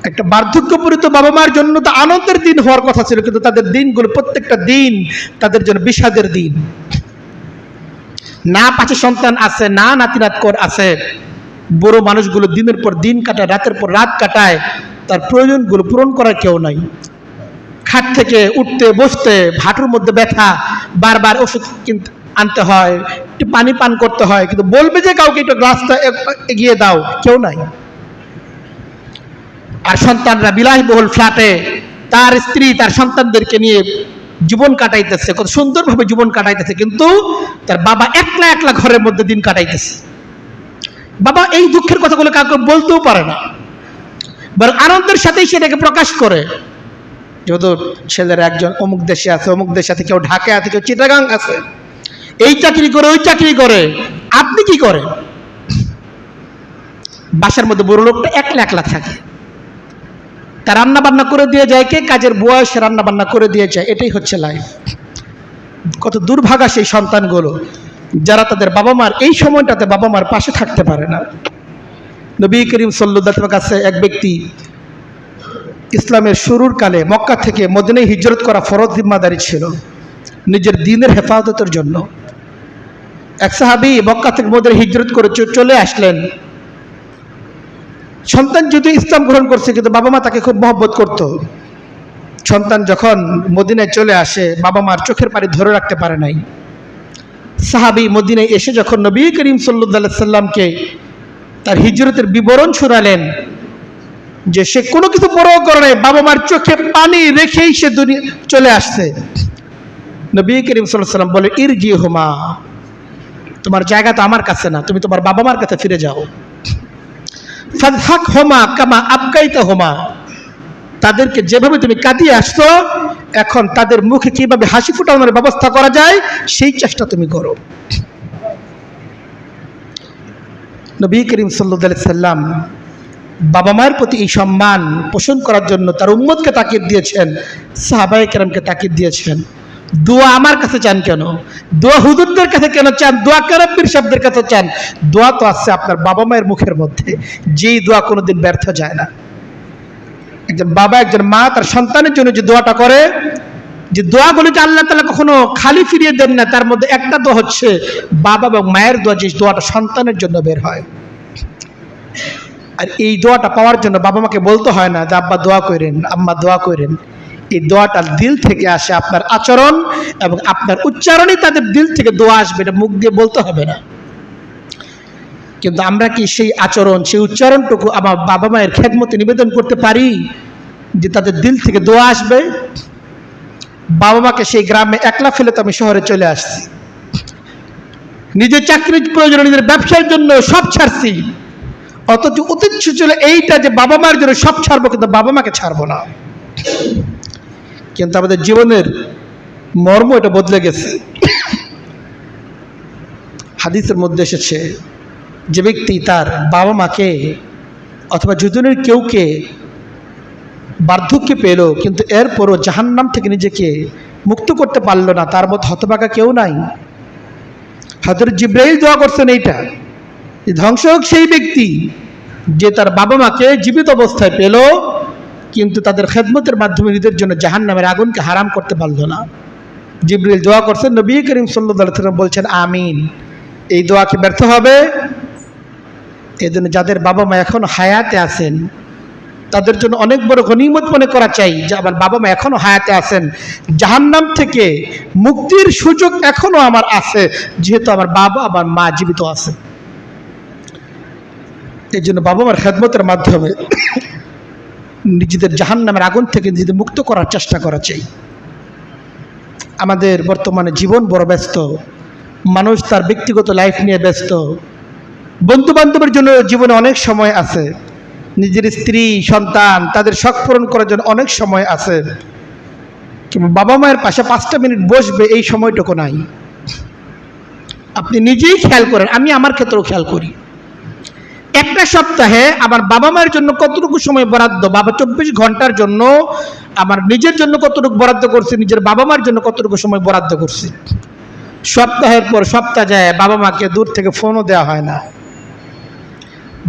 একটা বার্ধক্যপূরিত বাবা মার জন্য তো আনন্দের দিন হওয়ার কথা ছিল, কিন্তু তাদের দিনগুলো প্রত্যেকটা দিন তাদের জন্য বিষাদের দিন। না পাঁচে সন্তান আছে, না নাতিনাত কর আছে, বড় মানুষগুলো দিনের পর দিন কাটায়, রাতের পর রাত কাটায়, তার প্রয়োজনগুলো পূরণ করার কেউ নাই। খাট থেকে উঠতে বসতে হাঁটুর মধ্যে ব্যথা, বারবার ওষুধ কিনতে আনতে হয়, একটু পানি পান করতে হয়, কিন্তু বলবে যে কাউকে একটু গ্লাসটা এগিয়ে দাও, কেউ নাই। আর সন্তানরা বিলাসবহুল ফ্ল্যাটে তার স্ত্রী তার সন্তানদেরকে নিয়ে জীবন কাটাইতেছে, কত সুন্দরভাবে জীবন কাটাইতেছে, কিন্তু তার বাবা একলা একলা ঘরের মধ্যে দিন কাটাইতেছে। বাবা এই দুঃখের কথাগুলো কাউকে বলতেও পারে না, বরং আনন্দের সাথেই সেটাকে প্রকাশ করে। যেহেতু ছেলের একজন অমুক দেশে আছে, অমুক দেশে আছে, কেউ ঢাকায় আছে, কেউ চিটাগাং আছে, এই চাকরি করে ওই চাকরি করে, আপনি কি করেন? বাসার মধ্যে বড় লোকটা একলা একলা থাকে, তার রান্না বান্না করে দিয়ে যায় কে? কাজের বুয়া সে রান্না বান্না করে দিয়ে যায়। এটাই হচ্ছে লাইফ। কত দুর্ভাগা সেই সন্তানগুলো যারা তাদের বাবা মার এই সময়টাতে বাবা মার পাশে থাকতে পারে না। নবী করিম সাল্লাল্লাহু আলাইহি ওয়াসাল্লামের কাছে এক ব্যক্তি ইসলামের শুরুর কালে মক্কা থেকে মদিনায় হিজরত করা ফরজ জিম্মাদারি ছিল নিজের দ্বীনের হেফাজতের জন্য। এক সাহাবী মক্কা থেকে মদিনায় হিজরত করে চলে আসলেন। সন্তান যদিও ইসলাম গ্রহণ করছে, কিন্তু বাবা মা তাকে খুব মহব্বত করত। সন্তান যখন মদিনায় চলে আসে, বাবা মার চোখের পানি ধরে রাখতে পারে নাই। সাহাবী মদিনায় এসে যখন নবী করিম সাল্লাল্লাহু আলাইহি ওয়াসাল্লামকে তার হিজরতের বিবরণ শোনালেন, যে সে কোনো কিছু পরোয়া করে নাই, বাবা মার চোখে পানি রেখেই সে দুনিয়া চলে আসছে। নবী করিম সাল্লাল্লাহু আলাইহি ওয়াসাল্লাম বলে, ইরজিহুমা, তোমার জায়গা তো আমার কাছে না, তুমি তোমার বাবা মার কাছে ফিরে যাও। ফাযহাক হুমা কামা আবকাইতা হুমা, তাদেরকে যেভাবে তুমি কাঁদিয়ে আসছো, এখন তাদের মুখে কিভাবে হাসি ফোটানোর ব্যবস্থা করা যায় সেই চেষ্টা তুমি করো। নবী করিম সাল্লাল্লাহু আলাইহি ওয়াসাল্লাম বাবা মায়ের প্রতি এই সম্মান পোষণ করার জন্য তার উম্মতকে তাকিদ দিয়েছেন, সাহাবায়ে কেরামকে তাকিদ দিয়েছেন। দোয়া আমার কাছে চান কেন? দোয়া হুজুরদের কাছে কেন চান? দোয়া কেন পীর সাহেবদের কাছে চান? দোয়া তো আছে আপনার বাবা মায়ের মুখের মধ্যে, যেই দোয়া কোনোদিন ব্যর্থ যায় না। একজন বাবা একজন মা তার সন্তানের জন্য যে দোয়াটা করে, যে দোয়াগুলো যে আল্লাহ তাআলা কখনো খালি ফিরিয়ে দেন না, তার মধ্যে একটা দোয়া হচ্ছে বাবা এবং মায়ের দোয়া, যে দোয়াটা সন্তানের জন্য বের হয়। আর এই দোয়াটা পাওয়ার জন্য বাবা মাকে বলতে হয় না যে আব্বা দোয়া করেন, আম্মা দোয়া করেন। এই দোয়াটা দিল থেকে আসে, আপনার আচরণ এবং আপনার উচ্চারণই তাদের দিল থেকে দোয়া আসবে, এটা মুখ দিয়ে বলতে হবে না। কিন্তু আমরা কি সেই আচরণ, সেই উচ্চারণটুকু আমার বাবা মায়ের খেদমতে নিবেদন করতে পারি যে তাদের দিল থেকে দোয়া আসবে? বাবা মাকে সেই গ্রামে একলা ফেলে তো আমি শহরে চলে আসছি, নিজের চাকরির প্রয়োজনে, নিজের ব্যবসার জন্য সব ছাড়ছি, অথচ উদ্দেশ্য ছিল এইটা যে বাবা মার জন্য সব ছাড়বো, কিন্তু বাবা মাকে ছাড়বো না। কিন্তু আমাদের জীবনের মর্ম এটা বদলে গেছে। হাদিসের মধ্যে এসেছে, যে ব্যক্তি তার বাবা মাকে অথবা দুজনের কেউকে বার্ধক্যে পেল, কিন্তু এরপরও জাহান্নাম থেকে নিজেকে মুক্ত করতে পারলো না, তার মধ্যে হতভাগা কেউ নাই। হযরত জিবরাইল দোয়া করছেন এইটা, ধ্বংস হোক সেই ব্যক্তি যে তার বাবা মাকে জীবিত অবস্থায় পেল, কিন্তু তাদের খেদমতের মাধ্যমে নিজের জন্য জাহান্নামের আগুনকে হারাম করতে পারলো না। জিবরাইল দোয়া করছেন, নবী করিম সাল্লাল্লাহু আলাইহি ওয়াসাল্লাম বলছেন আমিন। এই দোয়া কি ব্যর্থ হবে? এই জন্য যাদের বাবা মা এখন হায়াতে আছেন, তাদের জন্য অনেক বড় গনিমত মনে করা চাই যে আমার বাবা মা এখনো হায়াতে আছেন, জাহান্নাম থেকে মুক্তির সুযোগ এখনো আমার আছে, যেহেতু আমার বাবা আমার মা জীবিত আছে। এই জন্য বাবা মার খেদমতের মাধ্যমে নিজেদের জাহান্নামের আগুন থেকে নিজেদের মুক্ত করার চেষ্টা করা চাই। আমাদের বর্তমানে জীবন বড় ব্যস্ত, মানুষ তার ব্যক্তিগত লাইফ নিয়ে ব্যস্ত, বন্ধু বান্ধবের জন্য জীবনে অনেক সময় আছে, নিজের স্ত্রী সন্তান তাদের শখ পূরণ করার জন্য অনেক সময় আছে, কিন্তু বাবা মায়ের পাশে 5টা মিনিট বসবে এই সময়টুকু নাই। আপনি নিজেই খেয়াল করেন, আমি আমার ক্ষেত্রেও খেয়াল করি, একটা সপ্তাহে আমার বাবা মায়ের জন্য কতটুকু সময় বরাদ্দ, বাবা 24 ঘন্টার জন্য আমার নিজের জন্য কতটুকু বরাদ্দ করছি, নিজের বাবা মার জন্য কতটুকু সময় বরাদ্দ করছি। সপ্তাহের পর সপ্তাহ যায়, বাবা মাকে দূর থেকে ফোনও দেওয়া হয় না।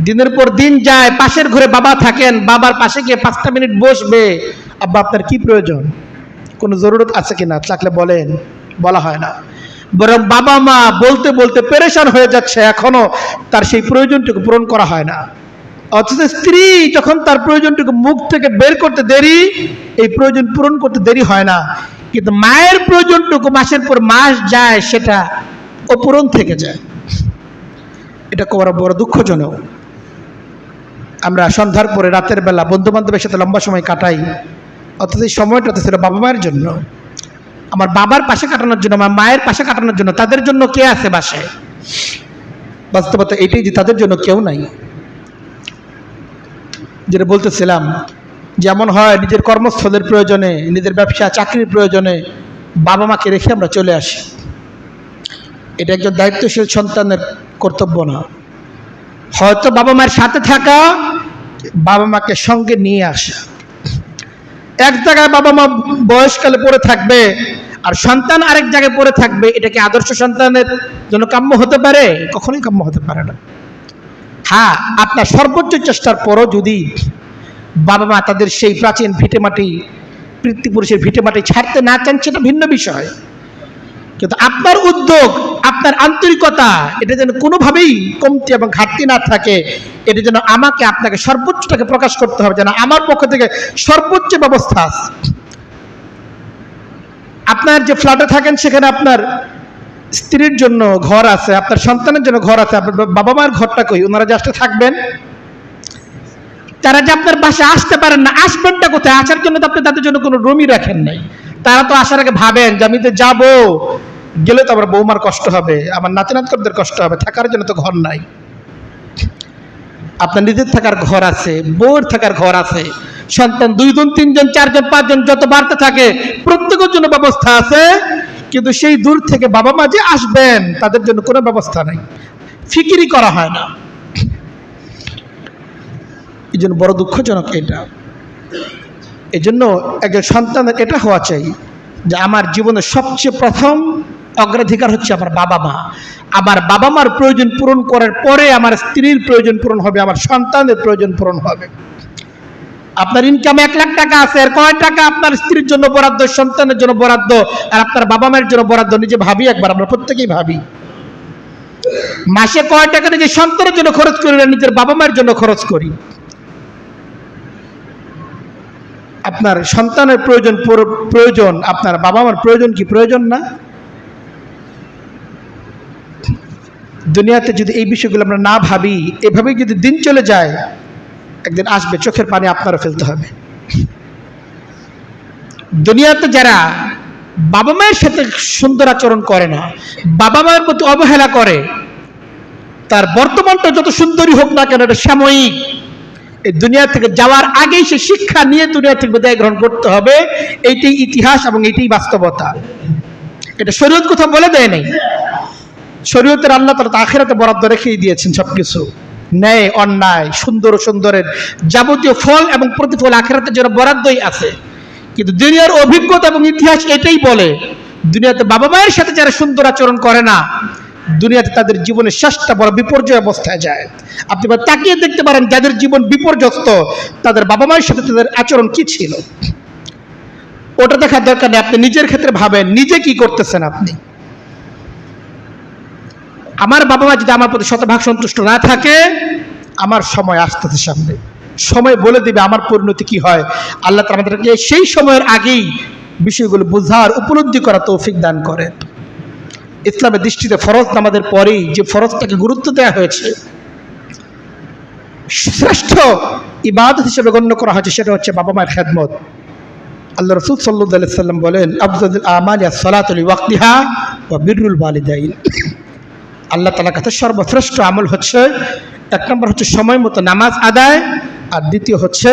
দিনের পর দিন যায়, পাশের ঘরে বাবা থাকেন, বাবার পাশে গিয়ে 5টা মিনিট বসবে, আব্বা আপনার কি প্রয়োজন, কোনো জরুরত আছে কিনা, থাকলে বলেন, বলা হয় না। বরং বাবা মা বলতে বলতে পেরেশান হয়ে যাচ্ছে, এখনো তার সেই প্রয়োজনটুকু পূরণ করা হয় না। অথচ স্ত্রী যখন তার প্রয়োজনটুকু মুখ থেকে বের করতে দেরি, এই প্রয়োজন পূরণ করতে দেরি হয় না, কিন্তু মায়ের প্রয়োজনটুকু মাসের পর মাস যায়, সেটা অপূরণ থেকে যায়। এটা বড় দুঃখজনক। আমরা সন্ধ্যার পরে রাতের বেলা বন্ধু বান্ধবের সাথে লম্বা সময় কাটাই, অথচ এই সময়টাতে ছিল বাবা মায়ের জন্য, আমার বাবার পাশে কাটানোর জন্য, আমার মায়ের পাশে কাটানোর জন্য। তাদের জন্য কে আছে বাসায়? বাস্তবতা এটাই যে তাদের জন্য কেউ নাই। যেটা বলতেছিলাম, যেমন হয় নিজের কর্মস্থলের প্রয়োজনে, নিজের ব্যবসা চাকরির প্রয়োজনে বাবা মাকে রেখে আমরা চলে আসি। এটা একজন দায়িত্বশীল সন্তানের কর্তব্য না। হয়তো বাবা মায়ের সাথে থাকা, বাবা মাকে সঙ্গে নিয়ে আসা। এক জায়গায় বাবা মা বয়সকালে পড়ে থাকবে আর সন্তান আরেক জায়গায় পড়ে থাকবে, এটা কি আদর্শ সন্তানের জন্য কাম্য হতে পারে? কখনোই কাম্য হতে পারে না। হ্যাঁ, আপনার সর্বোচ্চ চেষ্টার পরও যদি বাবা মা তাদের সেই প্রাচীন ভিটেমাটি, পিতৃপুরুষের ভিটেমাটি ছাড়তে না চান, সেটা ভিন্ন বিষয়। কিন্তু আপনার উদ্যোগ, আপনার আন্তরিকতা, এটা যেন কোনোভাবেই কমতি এবং ঘাটতি না থাকে, এটা যেন আমাকে আপনাকে সর্বোচ্চটাকে প্রকাশ করতে হবে, যেন আমার পক্ষ থেকে সর্বোচ্চ ব্যবস্থা আছে। আপনার যে ফ্ল্যাটে থাকেন সেখানে আপনার স্ত্রীর জন্য ঘর আছে, আপনার সন্তানের জন্য ঘর আছে, আপনার বাবা মায়ের ঘরটা কই? ওনারা যে আসতে থাকবেন, তারা যে আপনার বাসায় আসতে পারেন না, আসবেনটা কোথায়? আসার জন্য তো আপনি তাদের জন্য কোনো রুমই রাখেন নাই। তারা তো আসার আগে ভাবেন যে আমি তো যাবো, গেলে তো আমার বৌমার কষ্ট হবে, আমার নাতি নাতকদের কষ্ট হবে, থাকার জন্য তো ঘর নাই। আপনার নিজের থাকার ঘর আছে, বউর থাকার ঘর আছে, সন্তান 2 জন 3 জন 4 জন 5 জন যত বাড়তে থাকে প্রত্যেকের জন্য ব্যবস্থা আছে। কিন্তু সেই দূর থেকে বাবা মা যে আসবেন, তাদের জন্য কোনো ব্যবস্থা নাই, ফিকিরই করা হয় না। এই জন্য বড় দুঃখজনক এটা। এই জন্য একজন সন্তানের এটা হওয়া চাই যে আমার জীবনের সবচেয়ে প্রথম অগ্রাধিকার হচ্ছে আমার বাবা মা। আমার বাবা মার প্রয়োজন পূরণ করার পরে আমার স্ত্রীর প্রয়োজন পূরণ হবে, আমার সন্তানের প্রয়োজন পূরণ হবে। আপনার ইনকাম 1 লাখ টাকা আছে, আর কয় টাকা আপনার স্ত্রীর জন্য বরাদ্দ, সন্তানের জন্য বরাদ্দ, আর আপনার বাবা মায়ের জন্য বরাদ্দ? নিজে ভাবি একবার, আমরা প্রত্যেকেই ভাবি, মাসে কয় টাকা নিজের সন্তানের জন্য খরচ করি না নিজের বাবা মায়ের জন্য খরচ করি? আপনার সন্তানের প্রয়োজন, আপনার বাবা মার প্রয়োজন কি প্রয়োজন না? দুনিয়াতে যদি এই বিষয়গুলো আমরা না ভাবি, এভাবেই যদি দিন চলে যায়, একদিন আসবে চোখের পানি আপনারও ফেলতে হবে। দুনিয়াতে যারা বাবা মায়ের সাথে সুন্দর আচরণ করে না, বাবা মায়ের প্রতি অবহেলা করে, তার বর্তমানটা যত সুন্দরী হোক না কেন, এটা সাময়িক। এই দুনিয়া থেকে যাওয়ার আগেই সে শিক্ষা নিয়ে দুনিয়া থেকে বিদায় গ্রহণ করতে হবে। এইটাই ইতিহাস এবং এইটাই বাস্তবতা। এটা শরীয়ত কোথাও বলে দেয় নাই। শরীয়তের আল্লাহ তাআলা আখিরাতে বরাদ্দ রেখেই দিয়েছেন সবকিছু, ন্যায় অন্যায়, সুন্দর সুন্দরের যাবতীয় ফল এবং প্রতিফল আখিরাতের জন্য বরাদ্দই আছে। কিন্তু দুনিয়ার অভিজ্ঞতা এবং ইতিহাস এটাই বলে, দুনিয়াতে বাবা মায়ের সাথে যারা সুন্দর আচরণ করে না, দুনিয়াতে তাদের জীবনের শেষটা বড় বিপর্যয় অবস্থায় যায়। আপনি তাকিয়ে দেখতে পারেন, যাদের জীবন বিপর্যস্ত, তাদের বাবা মায়ের সাথে তাদের আচরণ কি ছিল। ওটা দেখার দরকার নেই, আপনি নিজের ক্ষেত্রে ভাবেন, নিজে কি করতেছেন আপনি। আমার বাবা মা যদি আমার প্রতি 100% সন্তুষ্ট না থাকে, আমার সময় আসতেছে সামনে, সময় বলে দিবে আমার পরিণতি কি হয়। আল্লাহ তাআলা আমাদেরকে সেই সময়ের আগেই বিষয়গুলো বোঝার উপলব্ধি করা তৌফিক দান করেন। ইসলামের দৃষ্টিতে ফরজ নামাজের পরেই যে ফরজটাকে গুরুত্ব দেওয়া হয়েছে, শ্রেষ্ঠ ইবাদত হিসেবে গণ্য করা হয়েছে, সেটা হচ্ছে বাবা মায়ের খেদমত। আল্লাহ রাসূল সাল্লাল্লাহু আলাইহি সাল্লাম বলেন, আফযালুল আমালি আস-সালাতু লিওয়াক্তিহা ওয়া বিররুল ওয়ালিদাইন। আল্লাহ তাআলার কাছে সর্বশ্রেষ্ঠ আমল হচ্ছে, এক নম্বর হচ্ছে সময় মতো নামাজ আদায়, আর দ্বিতীয় হচ্ছে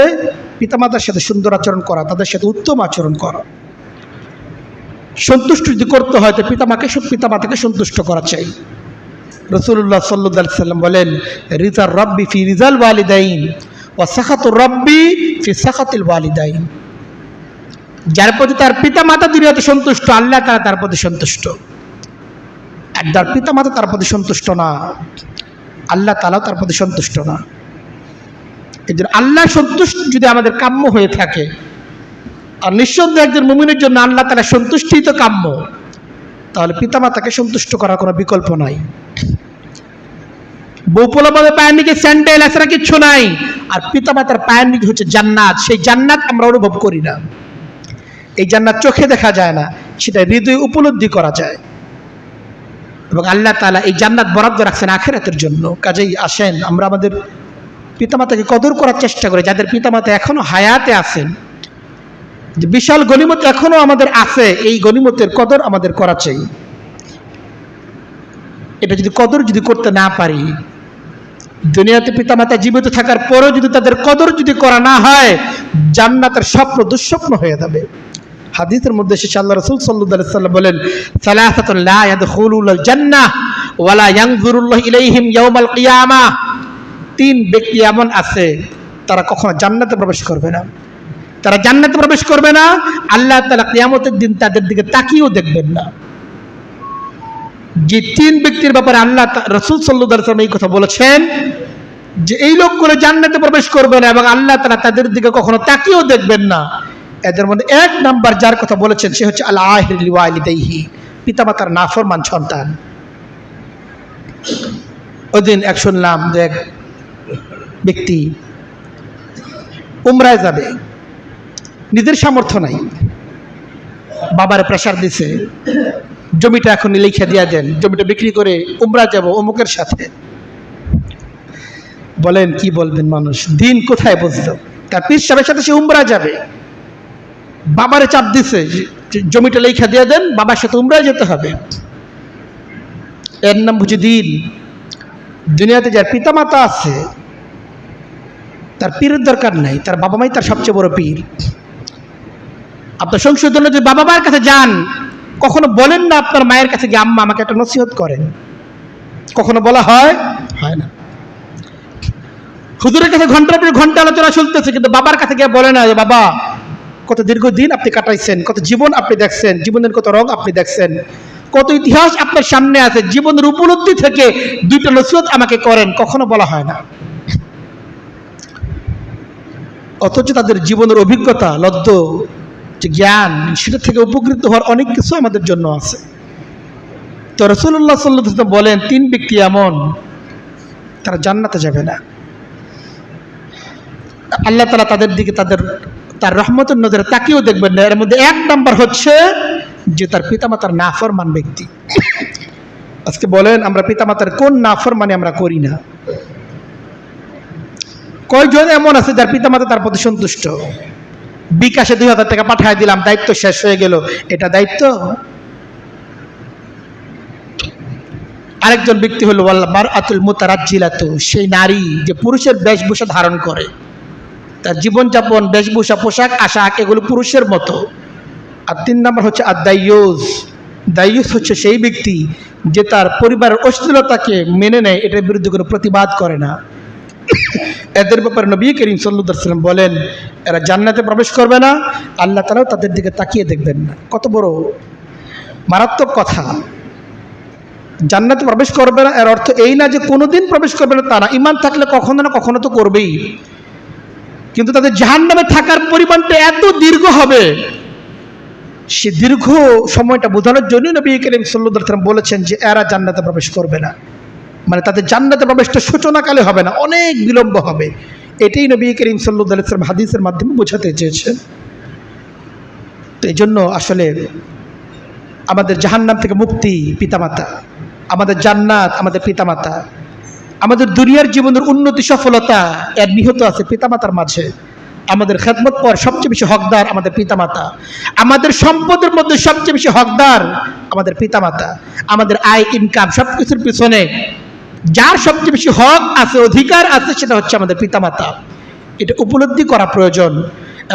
পিতামাতার সাথে সুন্দর আচরণ করা, তাদের সাথে উত্তম আচরণ করা। সন্তুষ্ট যদি করতে হয় তো পিতামাতাকে সন্তুষ্ট করা চাই। রাসূলুল্লাহ সাল্লাল্লাহু আলাইহি সাল্লাম বলেন, রিজার রব্বি ফি রিজাল ওয়ালিদাইন ওয়া সাখাতুর রব্বি ফি সাখাতিল ওয়ালিদাইন। যার প্রতি তার পিতামাতা দুনিয়াতে সন্তুষ্ট, আল্লাহ তাআলা তার প্রতি সন্তুষ্ট। আর যার পিতামাতা তার প্রতি সন্তুষ্ট না, আল্লাহ তাআলাও তার প্রতি সন্তুষ্ট না। এই জন্য আল্লাহ সন্তুষ্ট যদি আমাদের কাম্য হয়ে থাকে, আর নিঃসন্দেহে একজন মুমিনের জন্য আল্লাহ তাআলা সন্তুষ্টিই তো কাম্য, তাহলে পিতামাতাকে সন্তুষ্ট করার কোনো বিকল্প নাই। বউপোলাভাবে পায়ের নিচে স্যান্ডেল এছাড়া কিচ্ছু নাই, আর পিতামাতার পায়ের নিচে হচ্ছে জান্নাত। সেই জান্নাত আমরা অনুভব করি না, এই জান্নাত চোখে দেখা যায় না, সেটা হৃদয়ে উপলব্ধি করা যায়। এবং আল্লাহ তাআলা এই জান্নাত বরাদ্দ রাখছেন আখিরাতের জন্য। কাজেই আসেন আমরা আমাদের পিতামাতাকে কদর করার চেষ্টা করি। যাদের পিতামাতা এখনো হায়াতে আছেন, যে বিশাল গনিমত এখনো আমাদের আছে, এই গনিমতের কদর আমাদের করা চাই। এটা যদি কদর করতে না পারি, দুনিয়াতে পিতামাতা জীবিত থাকার পরেও যদি তাদের কদর করা না হয়, জান্নাতের স্বপ্ন দুঃস্বপ্ন হয়ে যাবে। হাদিসের মধ্যে এসেছে, আল্লাহ রাসূল সাল্লাল্লাহু আলাইহি সাল্লাম বলেন, সালাসাতুন লা ইয়াদখুলুল জান্নাহ ওয়া লা ইয়ানজুরুল্লাহু ইলাইহিম ইয়াউমাল কিয়ামাহ। তিন ব্যক্তি এমন আছে, তারা কখনো জান্নাতে প্রবেশ করবে না। তারা জান্নাতে প্রবেশ করবে না, আল্লাহ তাআলা কিয়ামতের দিন তাদের দিকে তাকিয়েও দেখবেন না। যে তিন ব্যক্তির ব্যাপারে আল্লাহ রাসূল সাল্লাল্লাহু আলাইহি সাল্লাম এই কথা বলেছেন, যে এই লোকগুলো জান্নাতে প্রবেশ করবে না এবং আল্লাহ তাআলা তাদের দিকে কখনো তাকিয়েও দেখবেন না। এদের মধ্যে এক নাম্বার যার কথা বলেছেন, সে হচ্ছে আল আহির লিওয়ালিদাইহি, পিতামাতার নাফরমান সন্তান। ওইদিন এক শুনলাম যে এক ব্যক্তি উমরায় যাবে, নিজের সামর্থ্য নাই, বাবার প্রেশার দিছে, জমিটা এখন লিখে দিয়া দেন, জমিটা বিক্রি করে উমরা যাব অমুকের সাথে। বলেন কি বলবেন মানুষ, দিন কোথায় বুঝলো? তার পীর সাহেবের সাথে সে উমরা যাবে, বাবারে চাপ দিছে জমিটা লিখে দিয়ে দেন, বাবার সাথে উমরায় যেতে হবে। এর নাম বুঝি দিন? দুনিয়াতে যার পিতামাতা আছে, তার পীরের দরকার নাই, তার বাবা মাই তার সবচেয়ে বড় পীর। আপনার সংশোধনে যদি বাবা মায়ের কাছে যান, কখনো বলেন না আপনার মায়ের কাছে গিয়ে, আম্মা আমাকে একটা নসিহত করেন। কখনো বলা হয়? হয় না। হুজুরের কাছে ঘন্টার পর ঘন্টা আলোচনা চলতেছে, কিন্তু বাবার কাছে গিয়ে বলে না যে বাবা কত দীর্ঘদিন আপনি কাটাইছেন, কত জীবন আপনি দেখছেন, জীবনের কত রং আপনি দেখছেন, কত ইতিহাস আপনার সামনে আছে, জীবনের উপলব্ধি থেকে দুইটা নসিহত আমাকে করেন। কখনো বলা হয় না। অথচ তাদের জীবনের অভিজ্ঞতা, লব্ধ যে জ্ঞান, সেটা থেকে উপকৃত হওয়ার অনেক কিছু আমাদের জন্য আছে। তো রাসূলুল্লাহ সাল্লাল্লাহু আলাইহি ওয়াসাল্লাম বলেন, তিন ব্যক্তি এমন, তারা জান্নাতে যাবে না। আল্লাহ তাআলা তাদের দিকে তার রহমতের নজরে তাকিয়েও দেখবেন না। এর মধ্যে এক নাম্বার হচ্ছে যে তার পিতামাতার নাফরমান ব্যক্তি। আজকে বলেন আমরা পিতামাতার কোন নাফরমানি আমরা করি না? কয়জন এমন আছে যার পিতামাতা তার প্রতি সন্তুষ্ট? বিকাশে 2000 টাকা পাঠিয়ে দিলাম, দায়িত্ব শেষ হয়ে গেল, এটা দায়িত্ব? আরেকজন ব্যক্তি হলো মারআতুল মুতারাজ্জিলাতু, সেই নারী যে পুরুষের বেশভূষা ধারণ করে, তার জীবনযাপন, বেশভূষা, পোশাক আশাক এগুলো পুরুষের মতো। আর তিন নম্বর হচ্ছে আদ-দাইয়ুস। দাইয়ুস হচ্ছে সেই ব্যক্তি যে তার পরিবারের অশ্লীলতাকে মেনে নেয়, এটার বিরুদ্ধে কোনো প্রতিবাদ করে না। এদের ব্যাপারে নবী করিম সাল্লাল্লাহু আলাইহি ওয়াসাল্লাম বলেন, এরা জান্নাতে প্রবেশ করবে না, আল্লাহ তাআলাও তাদের দিকে তাকিয়ে দেখবেন না। কত বড় মারাত্মক কথা! জান্নাতে প্রবেশ করবে না এর অর্থ এই না যে কোনোদিন প্রবেশ করবে না তা না, ঈমান থাকলে কখনো না কখনো তো করবেই, কিন্তু তাদের জাহান্নামে থাকার পরিমাণটা এত দীর্ঘ হবে, সে দীর্ঘ সময়টা বোঝানোর জন্য নবী করিম সাল্লাল্লাহু আলাইহি ওয়াসাল্লাম বলেছেন যে এরা জান্নাতে প্রবেশ করবে না। মানে তাদের জান্নাতে প্রবেশটা সূচনাকালে হবে না, অনেক বিলম্ব হবে। এটাই নবী করিম সাল্লাল্লাহু আলাইহি ওয়াসাল্লাম হাদিসের মাধ্যমে বোঝাতে চেয়েছেন। তো এই জন্য আসলে আমাদের জাহান্নাম থেকে মুক্তি পিতামাতা, আমাদের জান্নাত আমাদের পিতামাতা, আমাদের দুনিয়ার জীবনের উন্নতি সফলতা এর নিহিত আছে পিতামাতার মাঝে। আমাদের খেদমত পর সবচেয়ে বেশি হকদার আমাদের পিতামাতা, আমাদের সম্পদের মধ্যে সবচেয়ে বেশি হকদার আমাদের পিতামাতা। আমাদের আয় ইনকাম সব কিছুর পিছনে যার সবচেয়ে বেশি হক আছে, অধিকার আছে, সেটা হচ্ছে আমাদের পিতামাতা। এটা উপলব্ধি করা প্রয়োজন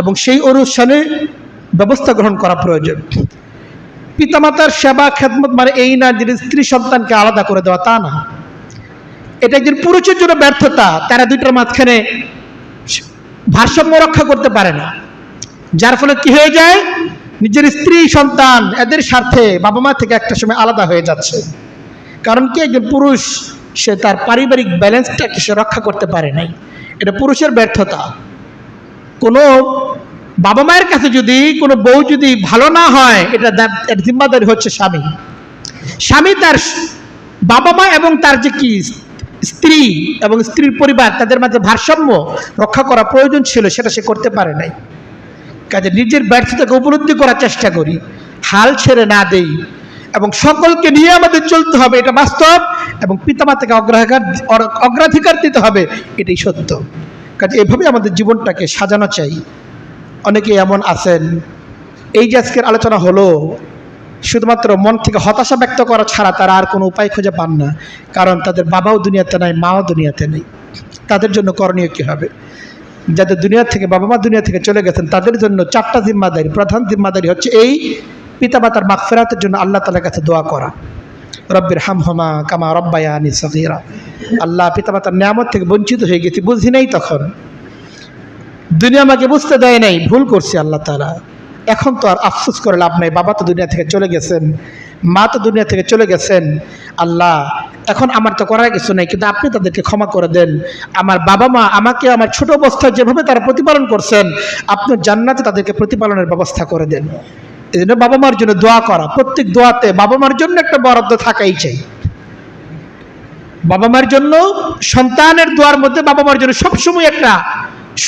এবং সেই অনুষ্ঠানে ব্যবস্থা গ্রহণ করা প্রয়োজন। পিতামাতার সেবা খেদমত মানে এই না যে স্ত্রী সন্তানকে আলাদা করে দেওয়া, তা না। এটা একজন পুরুষের জন্য ব্যর্থতা, তারা দুইটার মাঝখানে ভারসাম্য রক্ষা করতে পারে না, যার ফলে কি হয়ে যায়, নিজের স্ত্রী সন্তান এদের স্বার্থে বাবা মা থেকে একটা সময় আলাদা হয়ে যাচ্ছে। কারণ কি, একজন পুরুষ সে তার পারিবারিক ব্যালেন্সটাকে সে রক্ষা করতে পারে নাই, এটা পুরুষের ব্যর্থতা। কোনো বাবা মায়ের কাছে যদি কোনো বউ যদি ভালো না হয়, এটা এর জিম্মাদারি হচ্ছে স্বামী। স্বামী তার বাবা মা এবং তার যে কি স্ত্রী এবং স্ত্রীর পরিবার তাদের মাঝে ভারসাম্য রক্ষা করা প্রয়োজন ছিল, সেটা সে করতে পারে নাই। কাজে নিজের ব্যর্থতাকে উপলব্ধি করার চেষ্টা করি, হাল ছেড়ে না দেই এবং সকলকে নিয়ে আমাদের চলতে হবে, এটা বাস্তব। এবং পিতামাতাকে অগ্রাধিকার দিতে হবে, এটাই সত্য। কাজে এভাবে আমাদের জীবনটাকে সাজানো চাই। অনেকে এমন আছেন, এই যে আজকের আলোচনা হলো, শুধুমাত্র মন থেকে হতাশা ব্যক্ত করা ছাড়া তারা আর কোনো উপায় খুঁজে পান না। কারণ তাদের বাবাও দুনিয়াতে নাই, মাও দুনিয়াতে নেই। তাদের জন্য করণীয় কী হবে? যাদের দুনিয়া থেকে বাবা মা দুনিয়া থেকে চলে গেছেন, তাদের জন্য 4টা জিম্মাদারি। প্রধান জিম্মাদারি হচ্ছে এই পিতামাতার মাগফিরাতের জন্য আল্লাহ তাআলার কাছে দোয়া করা, রব্বির হামহুমা কামা রব্বায়ানি সগীরা। আল্লাহ, পিতামাতার নিয়ামত থেকে বঞ্চিত হয়ে গেছি, বুঝি নাই তখন, দুনিয়া আমাকে বুঝতে দেয় নাই, ভুল করছি আল্লাহ তাআলা। এখন তো আর আফসোস করে লাভ নাই, বাবা তো দুনিয়া থেকে চলে গেছেন, মা তো দুনিয়া থেকে চলে গেছেন। আল্লাহ, এখন আমার তো করার কিছু নেই, কিন্তু আপনি তাদেরকে ক্ষমা করে দেন। আমার বাবা মা আমাকে আমার ছোট অবস্থায় যেভাবে তারা প্রতিপালন করছেন, আপনি জান্নাতে তাদেরকে প্রতিপালনের ব্যবস্থা করে দেন। এই জন্য বাবা মার জন্য দোয়া করা, প্রত্যেক দোয়াতে বাবা মার জন্য একটা বরাদ্দ থাকাই চাই। বাবা মার জন্য সন্তানের দোয়ার মধ্যে বাবা মার জন্য সবসময় একটা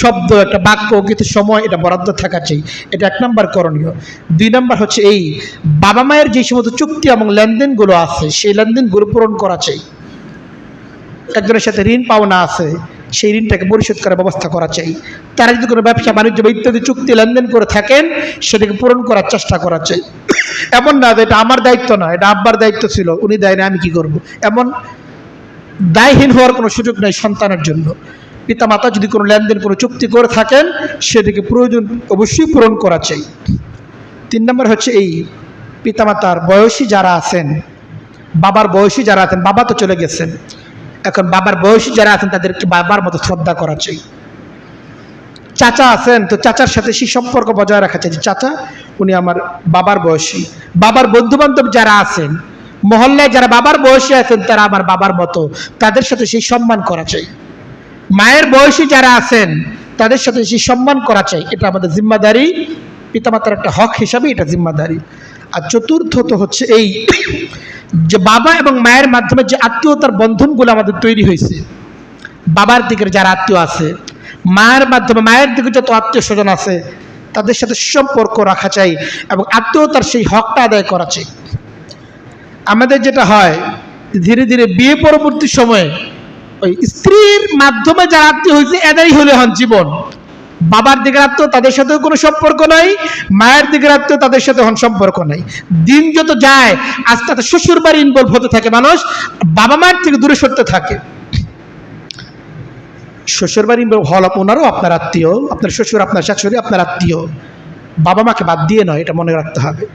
শব্দ, একটা বাক্য, কিছু সময় এটা বরাদ্দ থাকা চাই। এটা 1 নম্বর করণীয়। 2 নম্বর হচ্ছে এই বাবা মায়ের যে সমস্ত চুক্তি এবং লেনদেনগুলো আছে, সেই লেনদেনগুলো পূরণ করা চাই। একজনের সাথে ঋণ পাওনা আছে, সেই ঋণটাকে পরিশোধ করার ব্যবস্থা করা চাই। তারা যদি কোনো ব্যবসা বাণিজ্য বা ইত্যাদি চুক্তি লেনদেন করে থাকেন, সেটাকে পূরণ করার চেষ্টা করা চাই। এমন না এটা আমার দায়িত্ব না, এটা আব্বার দায়িত্ব ছিল, উনি দেয় না, আমি কি করব, এমন দায়হীন হওয়ার কোনো সুযোগ নেই সন্তানের জন্য। পিতামাতা যদি কোনো লেনদেন, কোনো চুক্তি করে থাকেন, সেটাকে প্রয়োজন অবশ্যই পূরণ করা চাই। 3 নম্বর হচ্ছে এই পিতামাতার বয়সী যারা আছেন, বাবার বয়সী যারা আছেন, বাবা তো চলে গেছেন, এখন বাবার বয়সী যারা আছেন তাদেরকে বাবার মতো শ্রদ্ধা করা চাই। চাচা আছেন, তো চাচার সাথে সেই সম্পর্ক বজায় রাখা চাই, চাচা উনি আমার বাবার বয়সী। বাবার বন্ধু বান্ধব যারা আছেন, মহল্লায় যারা বাবার বয়সী আছেন, তারা আমার বাবার মতো, তাদের সাথে সেই সম্মান করা চাই। মায়ের বয়সী যারা আছেন, তাদের সাথে সেই সম্মান করা চাই। এটা আমাদের জিম্মাদারি, পিতামাতার একটা হক হিসাবে এটা জিম্মাদারি। আর চতুর্থত হচ্ছে এই যে বাবা এবং মায়ের মাধ্যমে যে আত্মীয়তার বন্ধনগুলো আমাদের তৈরি হয়েছে, বাবার দিকের যারা আত্মীয় আছে, মায়ের মাধ্যমে মায়ের দিকে যত আত্মীয় স্বজন আছে, তাদের সাথে সম্পর্ক রাখা চাই এবং আত্মীয়তার সেই হকটা আদায় করা চাই। আমাদের যেটা হয়, ধীরে ধীরে বিয়ে পরবর্তী সময়ে ওই স্ত্রীর মাধ্যমে যারা আত্মীয় হয়েছে, এদাই হলে হন জীবন। বাবার দিকের আত্মীয়, তাদের সাথেও কোনো সম্পর্ক নাই, মায়ের দিকের আত্মীয়, তাদের সাথে হন সম্পর্ক নাই। দিন যত যায়, আস্তে আস্তে শ্বশুর বাড়ি ইনভলভ হতে থাকে মানুষ, বাবা মায়ের থেকে দূরে সরতে থাকে। শ্বশুর বাড়ি ইনভলভ হল, ওনারও আপনার আত্মীয়, আপনার শ্বশুর, আপনার শাশুড়ি আপনার আত্মীয়, বাবা মাকে বাদ দিয়ে নয়, এটা মনে রাখতে হবে।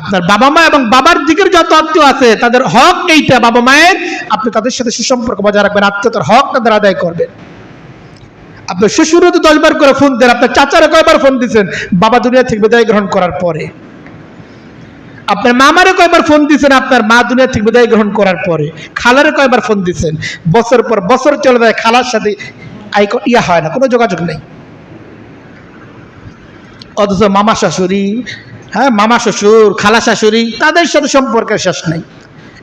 আপনার বাবা মা এবং বাবার দিকের যত আত্মীয় আছে, তাদের হক এইটা বাবা মায়ের, আপনি তাদের সাথে সুসম্পর্ক বজায় রাখবেন, আত্মীয়তার হক তাদের আদায় করবেন। আপনার শ্বশুরও তো 10 বার করে ফোন দেন, আপনার চাচারা কয়বার ফোন দিচ্ছেন বাবা দুনিয়া থেকে বিদায় গ্রহণ করার পরে, আপনার মামারে কয়বার ফোন দিচ্ছেন আপনার মা দুনিয়া থেকে বিদায় গ্রহণ করার পরে, খালারে কয়বার ফোন দিচ্ছেন, বছর পর বছর চলে যায়, খালার সাথে ইয়া হয় না, কোনো যোগাযোগ নেই। অথচ মামা শাশুড়ি, হ্যাঁ মামা শ্বশুর, খালা শাশুড়ি, তাদের সাথে সম্পর্কের শেষ নেই।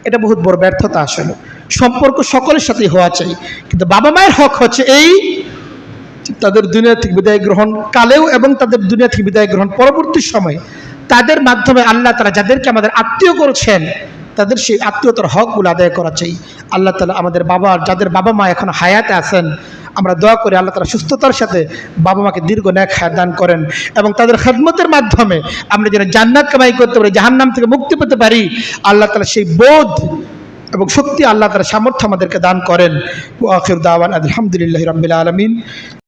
এটা বহুত বড় ব্যর্থতা। আসলে সম্পর্ক সকলের সাথেই হওয়া চাই, কিন্তু বাবা মায়ের হক হচ্ছে এই তাদের দুনিয়া থেকে বিদায় গ্রহণ কালেও এবং তাদের দুনিয়া থেকে বিদায় গ্রহণ পরবর্তী সময় তাদের মাধ্যমে আল্লাহ তাআলা যাদেরকে আমাদের আত্মীয় করেছেন তাদের সেই আত্মীয়তার হকগুলো আদায় করা চাই। আল্লাহ তাআলা আমাদের যাদের বাবা মা এখন হায়াতে আছেন, আমরা দোয়া করি আল্লাহ তাআলা সুস্থতার সাথে বাবা মাকে দীর্ঘ নেক হায়াত দান করেন এবং তাদের খেদমতের মাধ্যমে আমরা যেন জান্নাত কামাই করতে পারি, জাহান্নাম থেকে মুক্তি পেতে পারি। আল্লাহ তাআলা সেই বোধ এবং শক্তি আল্লাহ তাআলা সামর্থ্য আমাদেরকে দান করেন। ওয়া আখির দাওয়ানা আলহামদুলিল্লাহি রাব্বিল আলামিন।